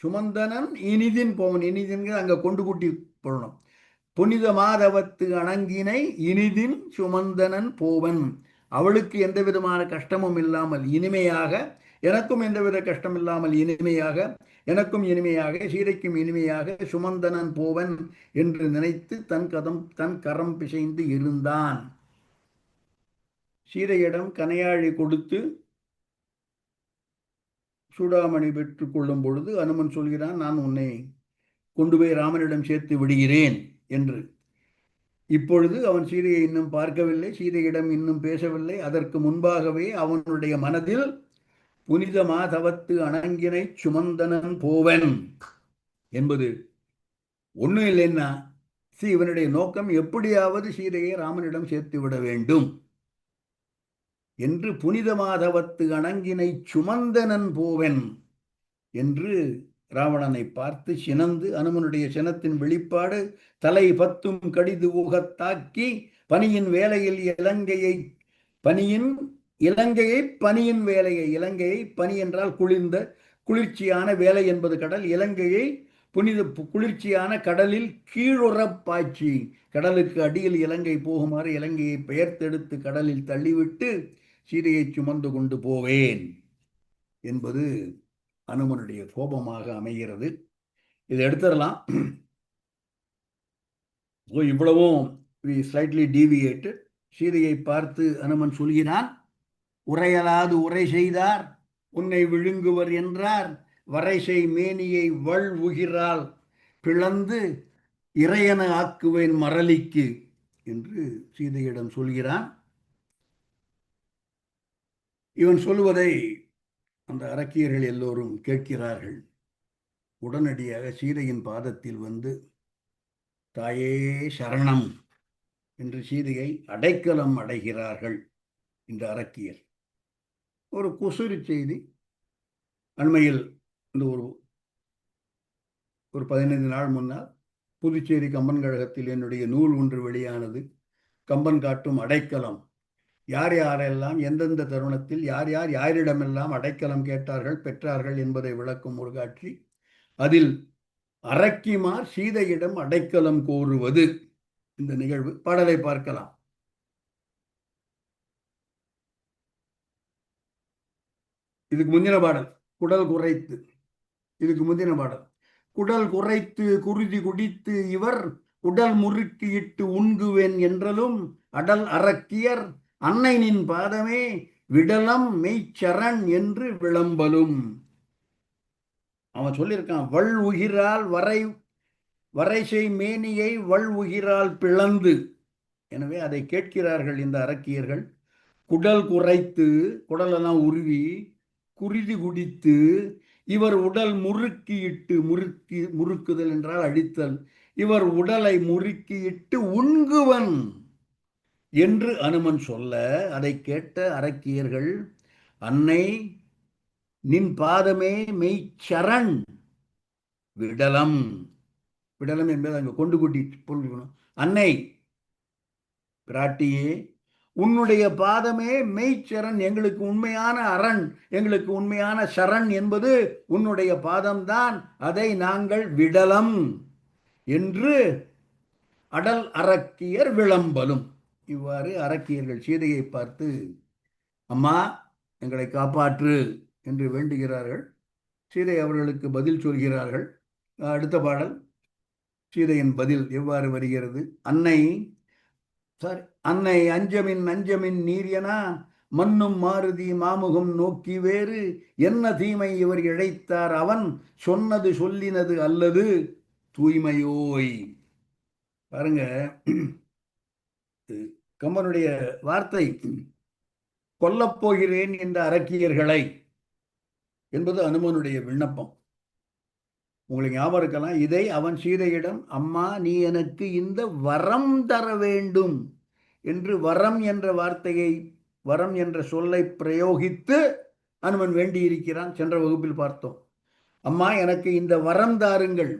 சுமந்தனன் இனிதின் போவன், இனிதின் அங்க கொண்டு கூட்டி போடணும். புனித மாதவத்து அணங்கினை இனிதின் சுமந்தனன் போவன், அவளுக்கு எந்த விதமான கஷ்டமும் இல்லாமல் இனிமையாக, எனக்கும் எந்தவித கஷ்டம் இல்லாமல் இனிமையாக, எனக்கும் இனிமையாக, சீதைக்கும் இனிமையாக சுமந்தனன் போவன் என்று நினைத்து தன் கரம் பிசைந்து இருந்தான். சீதையிடம் கனையாழி கொடுத்து சூடாமணி பெற்றுக் கொள்ளும் பொழுது அனுமன் சொல்கிறான், நான் உன்னை கொண்டு போய் ராமனிடம் சேர்த்து விடுகிறேன் என்று. இப்பொழுது அவன் சீதையை இன்னும் பார்க்கவில்லை, சீதையிடம் இன்னும் பேசவில்லை. அதற்கு முன்பாகவே அவனுடைய மனதில் புனித மாதவத்து அணங்கினை சுமந்தனன் போவன் என்பது ஒன்றும் இல்லைன்னா, இவனுடைய நோக்கம் எப்படியாவது சீதையை ராமனிடம் சேர்த்து விட வேண்டும் என்று, புனித மாதவத்து அணங்கினை சுமந்தனன் போவன் என்று ராவணனை பார்த்து சினந்து, அனுமனுடைய சினத்தின் வெளிப்பாடு, தலை பத்தும் கடிது ஊகத்தாக்கி, பனியின் வேலையில் பனியின் வேலையை, இலங்கையை, பனி என்றால் குளிர்ந்த குளிர்ச்சியான வேலை என்பது கடல், இலங்கையை புனித குளிர்ச்சியான கடலில் கீழுற பாய்ச்சி, கடலுக்கு அடியில் இலங்கை போகுமாறு இலங்கையை பெயர்த்தெடுத்து கடலில் தள்ளிவிட்டு சீதையை சுமந்து கொண்டு போவேன் என்பது அனுமனுடைய கோபமாக அமைகிறது. இதை எடுத்துடலாம். இவ்வளவும் ஸ்லைட்லி டீவியேட்டட். சீதையை பார்த்து அனுமன் சொல்கிறான், உரையலாது உரை செய்தார் உன்னை விழுங்குவர் என்றார், வரைசை மேனியை வள் உகிரால் பிளந்து இறையன ஆக்குவேன் மரளிக்கு என்று சீதையிடம் சொல்கிறான். இவன் சொல்வதை அந்த அரக்கியர்கள் எல்லோரும் கேட்கிறார்கள். உடனடியாக சீதையின் பாதத்தில் வந்து, தாயே சரணம் என்று சீதையை அடைக்கலம் அடைகிறார்கள் இந்த அரக்கியர். ஒரு குசுறு செய்தி. அண்மையில் இந்த ஒரு 15 நாள் முன்னால் புதுச்சேரி கம்பன் கழகத்தில் என்னுடைய நூல் ஒன்று வெளியானது. கம்பன் காட்டும் அடைக்கலம், யார் யாரெல்லாம் எந்தெந்த தருணத்தில் யார் யாரிடமெல்லாம் அடைக்கலம் கேட்டார்கள், பெற்றார்கள் என்பதை விளக்கும் ஒரு காட்சி. அதில் அரக்கிமார் சீதையிடம் அடைக்கலம் கோருவது இந்த நிகழ்வு. பாடலை பார்க்கலாம். இதுக்கு முந்தின பாடல் குடல் குறைத்து. இதுக்கு முந்தின பாடல் குடல் குறைத்து குருதி குடித்து இவர் உடல் முறுக்கி இட்டு உண்குவேன் என்றலும் அடல் அரக்கியர் அன்னை நின் பாதமே விடலம் மெய்ச்சரண் என்று விளம்பலும். அவன் சொல்லியிருக்கான், வள் உகிரால் வரைசை மேனியை வள் உகிரால் பிளந்து. எனவே அதை கேட்கிறார்கள் இந்த அரக்கியர்கள். குடல் குறைத்து, குடலெல்லாம் உருவி குருதி குடித்து, இவர் உடல் முறுக்கியிட்டு, முறுக்குதல் என்றால் அழித்தல், இவர் உடலை முறுக்கியிட்டு உண்குவன் என்று அனுமன் சொல்ல, அதை கேட்ட அரக்கியர்கள், அன்னை நின் பாதமே மெய்ச்சரண் விடலம். விடலம் என்பது அங்க கொண்டு கூட்டி பொருள். அன்னை பிராட்டியே, உன்னுடைய பாதமே மெய்ச்சரண், எங்களுக்கு உண்மையான அரண், எங்களுக்கு உண்மையான சரண் என்பது உன்னுடைய பாதம்தான், அதை நாங்கள் விடலம் என்று அடல் அரக்கியர் விளம்பலும். இவ்வாறு அரக்கியர்கள் சீதையை பார்த்து, அம்மா எங்களை காப்பாற்று என்று வேண்டுகிறார்கள். சீதை அவர்களுக்கு பதில் சொல்கிறார்கள். அடுத்த பாடல் சீதையின் பதில் எவ்வாறு வருகிறது? அன்னை அன்னை அஞ்சமின் அஞ்சமின் நீர் என மன்னும் மாருதி மாமுகம் நோக்கி வேறு என்ன தீமை இவர் இழைத்தார், அவன் சொன்னது சொல்லினது அல்லது தூய்மையோய். பாருங்க, கம்பனுடைய வார்த்தை கொல்லப்போகிறேன் என்ற அரக்கியர்களை என்பது அனுமனுடைய விண்ணப்பம். உங்களுக்கு ஞாபகம் இருக்கலாம், இதை அவன் சீதையிடம், அம்மா நீ எனக்கு இந்த வரம் தர வேண்டும் என்று வரம் என்ற வார்த்தையை, வரம் என்ற சொல்லை பிரயோகித்து அனுமன் வேண்டியிருக்கிறான். சென்ற வகுப்பில் பார்த்தோம். அம்மா எனக்கு இந்த வரம் தாருங்கள்.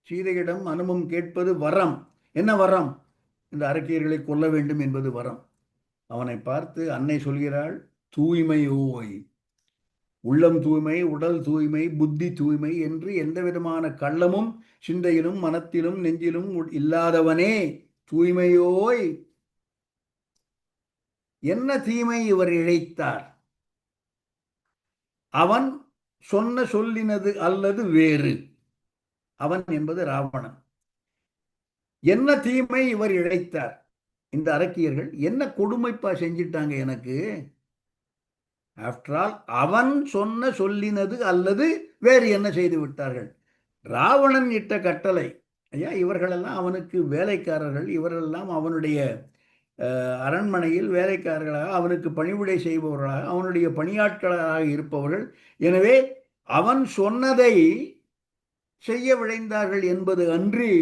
சீதையிடம் அனுமன் கேட்பது வரம். என்ன வரம்? இந்த அரக்கியர்களை கொல்ல வேண்டும் என்பது வரம். அவனை பார்த்து அன்னை சொல்கிறாள், தூய்மையோய், உள்ளம் தூய்மை, உடல் தூய்மை, புத்தி தூய்மை என்று எந்த விதமான கள்ளமும் சிந்தையிலும் மனத்திலும் நெஞ்சிலும் இல்லாதவனே தூய்மையோய், என்ன தீமை இவர் இழைத்தார், அவன் சொன்ன சொல்லினது அல்லது வேறு. அவன் என்பது ராவணன். என்ன தீமை இவர் இழைத்தார்? இந்த அரக்கியர்கள் என்ன கொடுமைப்பா செஞ்சிட்டாங்க எனக்கு? ஆஃப்டர் ஆல் அவன் சொன்ன சொல்லினது அல்லது வேறு என்ன செய்து விட்டார்கள்? ராவணன் இட்ட கட்டளை. ஐயா, இவர்களெல்லாம் அவனுக்கு வேலைக்காரர்கள், இவரெல்லாம் அவனுடைய அரண்மனையில் வேலைக்காரர்களாக, அவனுக்கு பணிவிடை செய்பவர்களாக, அவனுடைய பணியாட்களாக இருப்பவர்கள். எனவே அவன் சொன்னதை செய்ய விழைந்தார்கள் என்பது அன்றி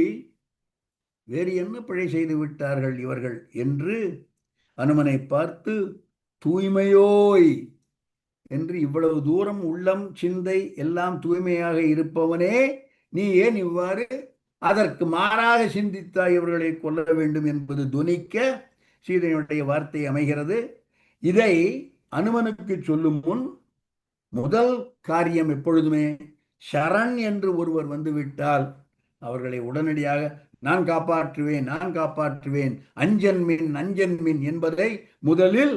வேறு என்ன பிழை செய்து விட்டார்கள் இவர்கள் என்று அனுமனை பார்த்து, தூய்மையோய் என்று, இவ்வளவு தூரம் உள்ளம் சிந்தை எல்லாம் தூய்மையாக இருப்பவனே, நீ ஏன் இவ்வாறு அதற்கு மாறாக சிந்தித்தாய் இவர்களை கொல்ல வேண்டும் என்பது துணிக்க சீதையுடைய வார்த்தை அமைகிறது. இதை அனுமனுக்கு சொல்லும் முன் முதல் காரியம் எப்பொழுதுமே, சரண் என்று ஒருவர் வந்துவிட்டால் அவர்களை உடனடியாக நான் காப்பாற்றுவேன், நான் காப்பாற்றுவேன், அஞ்சன்மின் அஞ்சன்மின் என்பதை முதலில்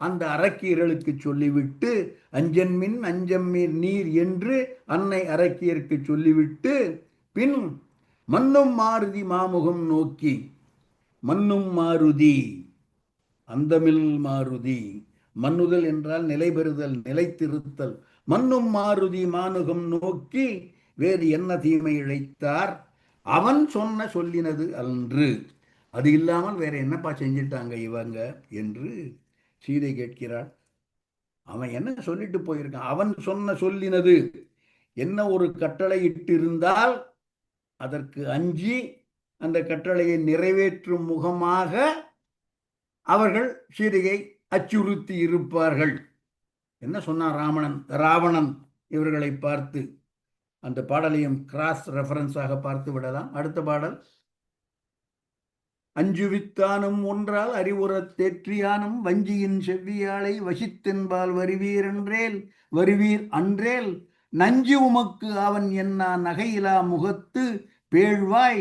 அந்த அரக்கியர்களுக்கு சொல்லிவிட்டு, அஞ்சன்மின் அஞ்சம்மின் நீர் என்று அன்னை அரக்கியருக்கு சொல்லிவிட்டு, பின் மன்னும் மாருதி மாமுகம் நோக்கி, மன்னும் மாருதி, அந்தமில் மாருதி, மன்னுதல் என்றால் நிலை பெறுதல், நிலைத்திருத்தல். மன்னும் மாருதி மானுகம் நோக்கி வேறு என்ன தீமை இழைத்தார், அவன் சொன்ன சொல்லினது அன்று, அது இல்லாமல் வேற என்னப்பா செஞ்சிட்டாங்க இவங்க என்று சீதை கேட்கிறாள். அவன் என்ன சொல்லிட்டு போயிருக்கான்? அவன் சொன்ன சொல்லினது என்ன? ஒரு கட்டளை இட்டிருந்தால் அதற்கு அஞ்சி அந்த கட்டளையை நிறைவேற்றும் முகமாக அவர்கள் சீதையை அச்சுறுத்தி இருப்பார்கள். என்ன சொன்னான் ராவணன் இவர்களை பார்த்து? அந்த பாடலையும் கிராஸ் ரெஃபரன்ஸாக பார்த்து விடலாம். அடுத்த பாடல், அஞ்சுவித்தானும் ஒன்றால் அறிவுறத் தேற்றியானும் வஞ்சியின் செவ்வியாளை வசித்தென்பால் வருவீர் அன்றேல் நஞ்சு உமக்கு அவன் என்ன நகையிலா முகத்து பேழ்வாய்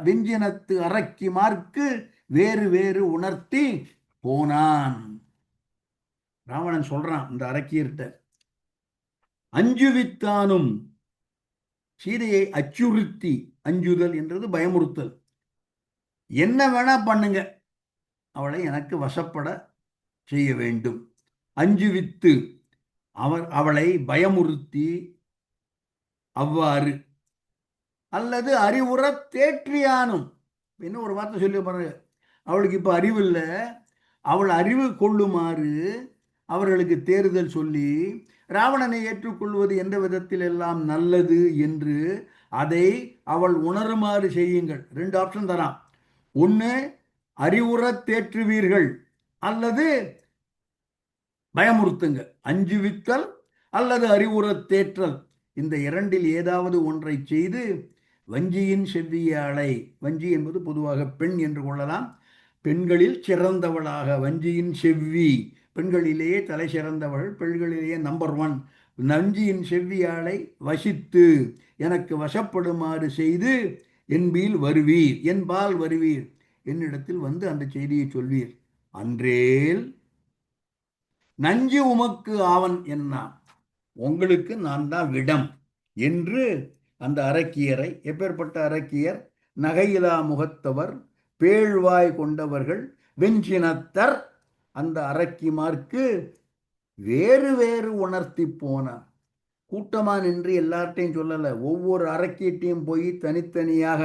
வெஞ்சினத்து அரக்கி மார்க்கு வேறு வேறு உணர்த்தி போனான். ராவணன் சொல்றான் இந்த அரக்கியர்கிட்ட, அஞ்சுவித்தானும், சீதையை அச்சுறுத்தி, அஞ்சுதல் என்றது பயமுறுத்தல், என்ன வேணா பண்ணுங்க, அவளை எனக்கு வசப்பட செய்ய வேண்டும். அஞ்சுவித்து, அவளை பயமுறுத்தி, அவ்வாறு அல்லது அறிவுற தேற்றியானும். இன்னும் ஒரு வார்த்தை சொல்லி பாருங்க, அவளுக்கு இப்போ அறிவு இல்லை, அவள் அறிவு கொள்ளுமாறு அவர்களுக்கு தேறுதல் சொல்லி ராவணனை ஏற்றுக்கொள்வது எந்த விதத்தில் எல்லாம் நல்லது என்று அதை அவள் உணருமாறு செய்யுங்கள். ரெண்டு ஆப்ஷன் தரான். ஒன்று, அறிவுற தேற்றுவீர்கள், அல்லது பயமுறுத்துங்க, அஞ்சுவித்தல் அல்லது அறிவுற தேற்றல். இந்த இரண்டில் ஏதாவது ஒன்றை செய்து வஞ்சியின் செவ்வியாளை, வஞ்சி என்பது பொதுவாக பெண் என்று கொள்ளலாம், பெண்களில் சிறந்தவளாக, வஞ்சியின் செவ்வி, பெண்களிலேயே தலை சிறந்தவள், பெண்களிலேயே நம்பர் ஒன், வஞ்சியின் செவ்வியாளை வசித்து எனக்கு வசப்படுமாறு செய்து என்பில் வருவீர், என்பால் வருவீர், என்னிடத்தில் வந்து அந்த செய்தியை சொல்வீர். அன்றேல் நஞ்சு உமக்கு ஆவன் என்ன, உங்களுக்கு நான் தான் விடம் என்று அந்த அரக்கியரை, எப்பேற்பட்ட அரக்கியர், நகையிலா முகத்தவர், பேழ்வாய் கொண்டவர்கள், வெஞ்சினத்தர், அந்த அரக்கிமார்க்கு வேறு வேறு உணர்த்தி போனார். கூட்டமா நின்று எல்லார்ட்டையும் சொல்லலை, ஒவ்வொரு அரக்கியத்தையும் போய் தனித்தனியாக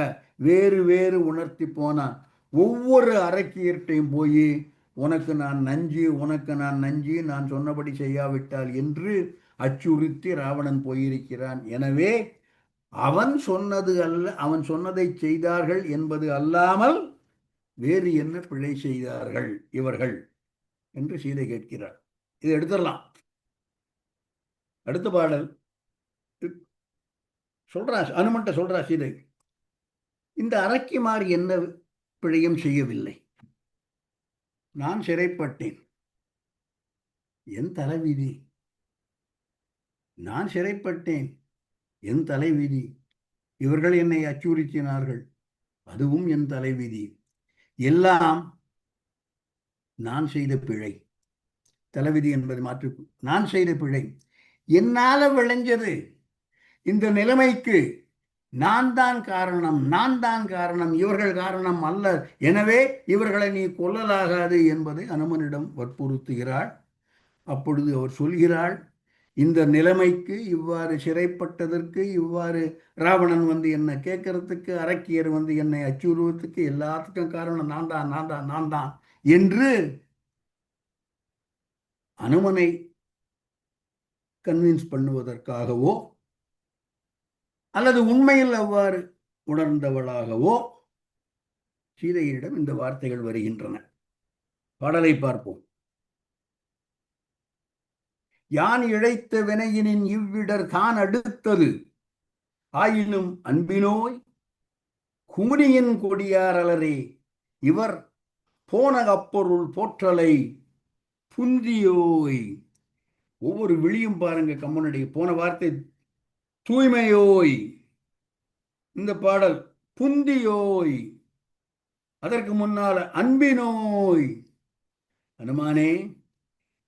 வேறு வேறு உணர்த்தி போனான். ஒவ்வொரு அரக்கியர்கிட்டையும் போய் உனக்கு நான் நஞ்சு, உனக்கு நான் நஞ்சு, நான் சொன்னபடி செய்யாவிட்டால் என்று அச்சுறுத்தி ராவணன் போயிருக்கிறான். எனவே அவன் சொன்னது அல்ல, அவன் சொன்னதை செய்தார்கள் என்பது அல்லாமல் வேறு என்ன பிழை செய்தார்கள் இவர்கள் என்று சீதை கேட்கிறார். இதை எடுத்துடலாம். அடுத்த பாடல் சொல்றா, அனுமன்ட்ட சொல்றா சீதை, இந்த அரக்கிமார் என்ன பிழையும் செய்யவில்லை, நான் சிறைப்பட்டேன், என் தலைவிதி, நான் சிறைப்பட்டேன், என் தலைவிதி, இவர்கள் என்னை அச்சுறுத்தினார்கள், அதுவும் என் தலைவிதி, எல்லாம் நான் செய்த பிழை. தலைவிதி என்பது மாற்று, நான் செய்த பிழை, என்னால விளைஞ்சது இந்த நிலைமைக்கு நான் தான் காரணம், நான் தான் காரணம், இவர்கள் காரணம் அல்ல. எனவே இவர்களை நீ கொல்லலாகாது என்பதை அனுமனிடம் வற்புறுத்துகிறாள். அப்பொழுது அவர் சொல்கிறாள், இந்த நிலைமைக்கு, இவ்வாறு சிறைப்பட்டதற்கு, இவ்வாறு ராவணன் வந்து என்னை கேட்கறதுக்கு, அரக்கியர் வந்து என்னை அச்சுறுவத்துக்கு எல்லாத்துக்கும் காரணம் நான் தான், நான் தான், நான் தான் என்று அனுமனை கன்வின்ஸ் பண்ணுவதற்காகவோ அல்லது உண்மையில் அவ்வாறு உணர்ந்தவளாகவோ சீதையிடம் இந்த வார்த்தைகள் வருகின்றன. பாடலை பார்ப்போம். யான் இழைத்த வினையினின் இவ்விடர் தான் அடுத்தது, ஆயினும் அன்பினோய் குமுனியின் கொடியாரலரே, இவர் போன அப்பொருள் போற்றலை புந்தியோய். ஒவ்வொரு விழியும் பாருங்க கம்மனுடைய, போன வார்த்தை தூய்மையோய், இந்த பாடல் புந்தியோய், அதற்கு முன்னால அன்பினோய். அனுமானே,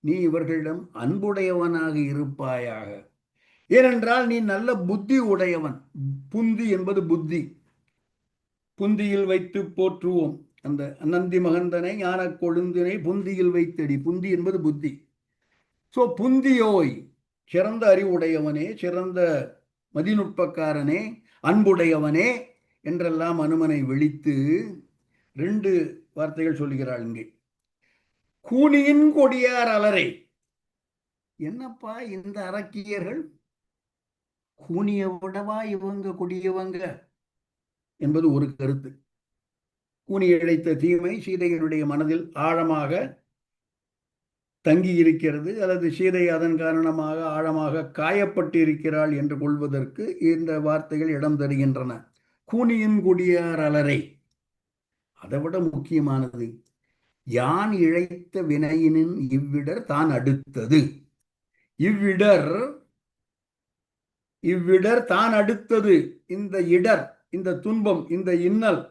நீ இவர்களிடம் அன்புடையவனாக இருப்பாயாக, ஏனென்றால் நீ நல்ல புத்தி உடையவன். புந்தி என்பது புத்தி, புந்தியில் வைத்து போற்றுவோம், அந்த நந்தி மகந்தனை ஞான கொழுந்தினை புந்தியில் வைத்தடி, புந்தி என்பது புத்தி. சோ புந்தியோய், சிறந்த அறிவுடையவனே, சிறந்த மதிநுட்பக்காரனே, அன்புடையவனே என்றெல்லாம் அனுமனை விழித்து ரெண்டு வார்த்தைகள் சொல்லுகிறாள் இங்கே. கூனியின் கொடியார் அலரை, என்னப்பா இந்த அரக்கியர்கள் கூனிய விடவா இவங்க கொடியவங்க என்பது ஒரு கருத்து. கூனி இழைத்த தீமை சீதையினுடைய மனதில் ஆழமாக தங்கி இருக்கிறது, அல்லது சீதை அதன் காரணமாக ஆழமாக காயப்பட்டு இருக்கிறாள் என்று கொள்வதற்கு இந்த வார்த்தைகள் இடம் தருகின்றன. கூனியின் கொடியார் அலரை, அதை விட முக்கியமானது, யான் இழைத்த வினையினின் இவ்விடர் தான் அடுத்தது. இவ்விடர், இவ்விடர் தான் அடுத்தது, இந்த இடர், இந்த துன்பம், இந்த இன்னல்,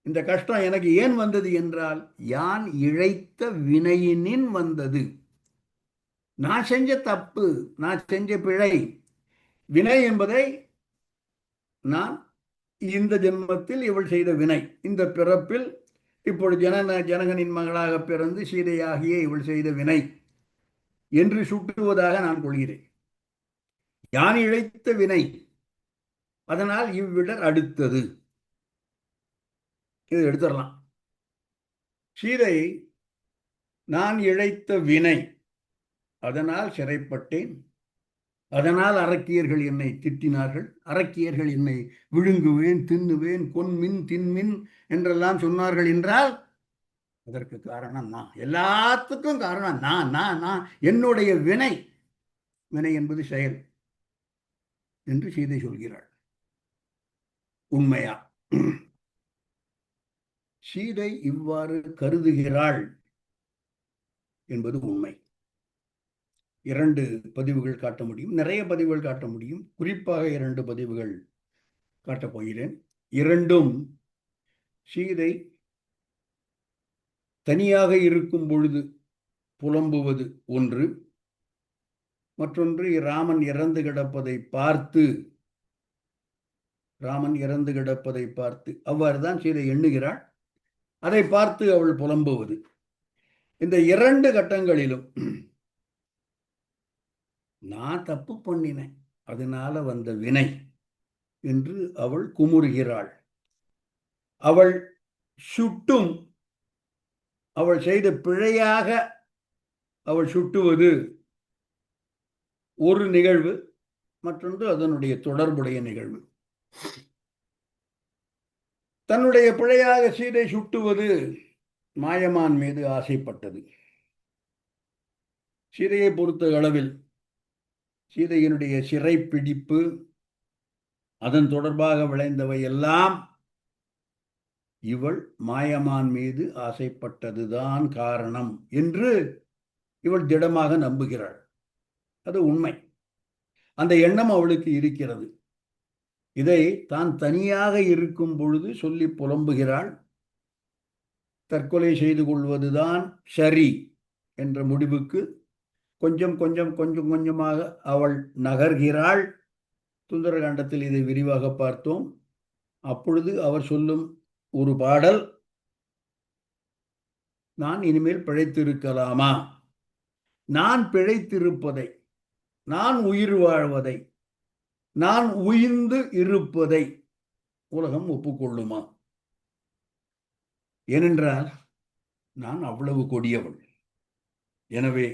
இந்த கஷ்டம் எனக்கு ஏன் வந்தது என்றால் யான் இழைத்த வினையினின் வந்தது. நான் செஞ்ச தப்பு, நான் செஞ்ச பிழை. வினை என்பதை நான் இந்த ஜென்மத்தில் இவள் செய்த வினை, இந்த பிறப்பில் இப்பொழுது ஜனகனின் மகளாக பிறந்து சீதையாகிய இவள் செய்த வினை என்று சுட்டுவதாக நான் கொள்கிறேன். யான் இழைத்த வினை, அதனால் இவ்விடர் அடுத்தது. இது எடுத்துடலாம். சீதை, நான் இழைத்த வினை, அதனால் சிறைப்பட்டேன், அதனால் அரக்கியர்கள் என்னை திட்டினார்கள், அரக்கியர்கள் என்னை விழுங்குவேன், தின்னுவேன், கொன்மின் தின்மின் என்றெல்லாம் சொன்னார்கள் என்றால் அதற்கு காரணம் நான். எல்லாத்துக்கும் காரணம் நான் நான் நான் என்னுடைய வினை. வினை என்பது செயல் என்று சீதை சொல்கிறாள். உண்மையா? சீதை இவ்வாறு கருதுகிறாள் என்பது உண்மை. 2 பதிவுகள் காட்ட முடியும், நிறைய பதிவுகள் காட்ட முடியும். குறிப்பாக 2 பதிவுகள் காட்டப் போகிறேன். இரண்டும் சீதை தனியாக இருக்கும் பொழுது புலம்புவது ஒன்று, மற்றொன்று ராமன் இறந்து கிடப்பதை பார்த்து, அவ்வாறு தான் சீதை எண்ணுகிறாள். அதை பார்த்து அவள் புலம்புவது. இந்த 2 கட்டங்களிலும் நான் தப்பு பண்ணினேன், அதனால வந்த வினை என்று அவள் குமுறுகிறாள். அவள் சுட்டும், அவள் செய்த பிழையாக அவள் சுட்டுவது ஒரு நிகழ்வு, மற்றொன்று அதனுடைய தொடர்புடைய நிகழ்வு. தன்னுடைய பிழையாக சீதை சுட்டுவது மாயமான் மீது ஆசைப்பட்டது. சீதையை பொறுத்த அளவில் சீதையினுடைய சிறைப்பிடிப்பு, அதன் தொடர்பாக விளைந்தவை எல்லாம் இவள் மாயமான் மீது ஆசைப்பட்டதுதான் காரணம் என்று இவள் திடமாக நம்புகிறாள். அது உண்மை. அந்த எண்ணம் அவளுக்கு இருக்கிறது. இதை தான் தனியாக இருக்கும் பொழுது சொல்லி புலம்புகிறாள். தற்கொலை செய்து கொள்வதுதான் சரி என்ற முடிவுக்கு கொஞ்சம் கொஞ்சமாக அவள் நகர்கிறாள். சுந்தரகாண்டத்தில் இதை விரிவாக பார்த்தோம். அப்பொழுது அவர் சொல்லும் ஒரு பாடல், நான் இனிமேல் பிழைத்திருக்கலாமா, நான் பிழைத்திருப்பதை, நான் உயிர் வாழ்வதை, நான் உயிர்ந்து இருப்பதை உலகம் ஒப்புக்கொள்ளுமா? ஏனென்றால் நான் அவ்வளவு கொடியவள். எனவே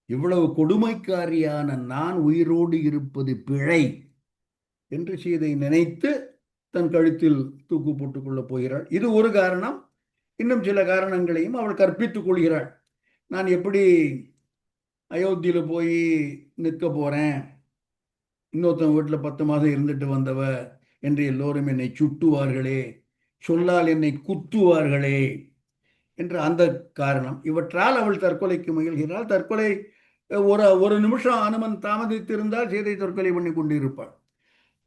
இவ்வளவு கொடுமைக்காரியான நான் உயிரோடு இருப்பது பிழை என்று சீதை நினைத்து தன் கழுத்தில் தூக்கு போட்டுக் கொள்ளப் போகிறாள். இது ஒரு காரணம். இன்னும் சில காரணங்களையும் அவள் கற்பித்துக் கொள்கிறாள். நான் எப்படி அயோத்தியில போய் நிற்க போறேன், இன்னொருத்தன் வீட்டில் 10 மாதம் இருந்துட்டு வந்தவ என்று எல்லோரும் என்னை சுட்டுவார்களே, சொல்லால் என்னை குத்துவார்களே என்ற அந்த காரணம். இவற்றால் அவள் தற்கொலைக்கு முயல்கிறாள். தற்கொலை ஒரு நிமிஷம் அனுமன் தாமதித்திருந்தால் சீதை தற்கொலை பண்ணி கொண்டிருப்பாள்.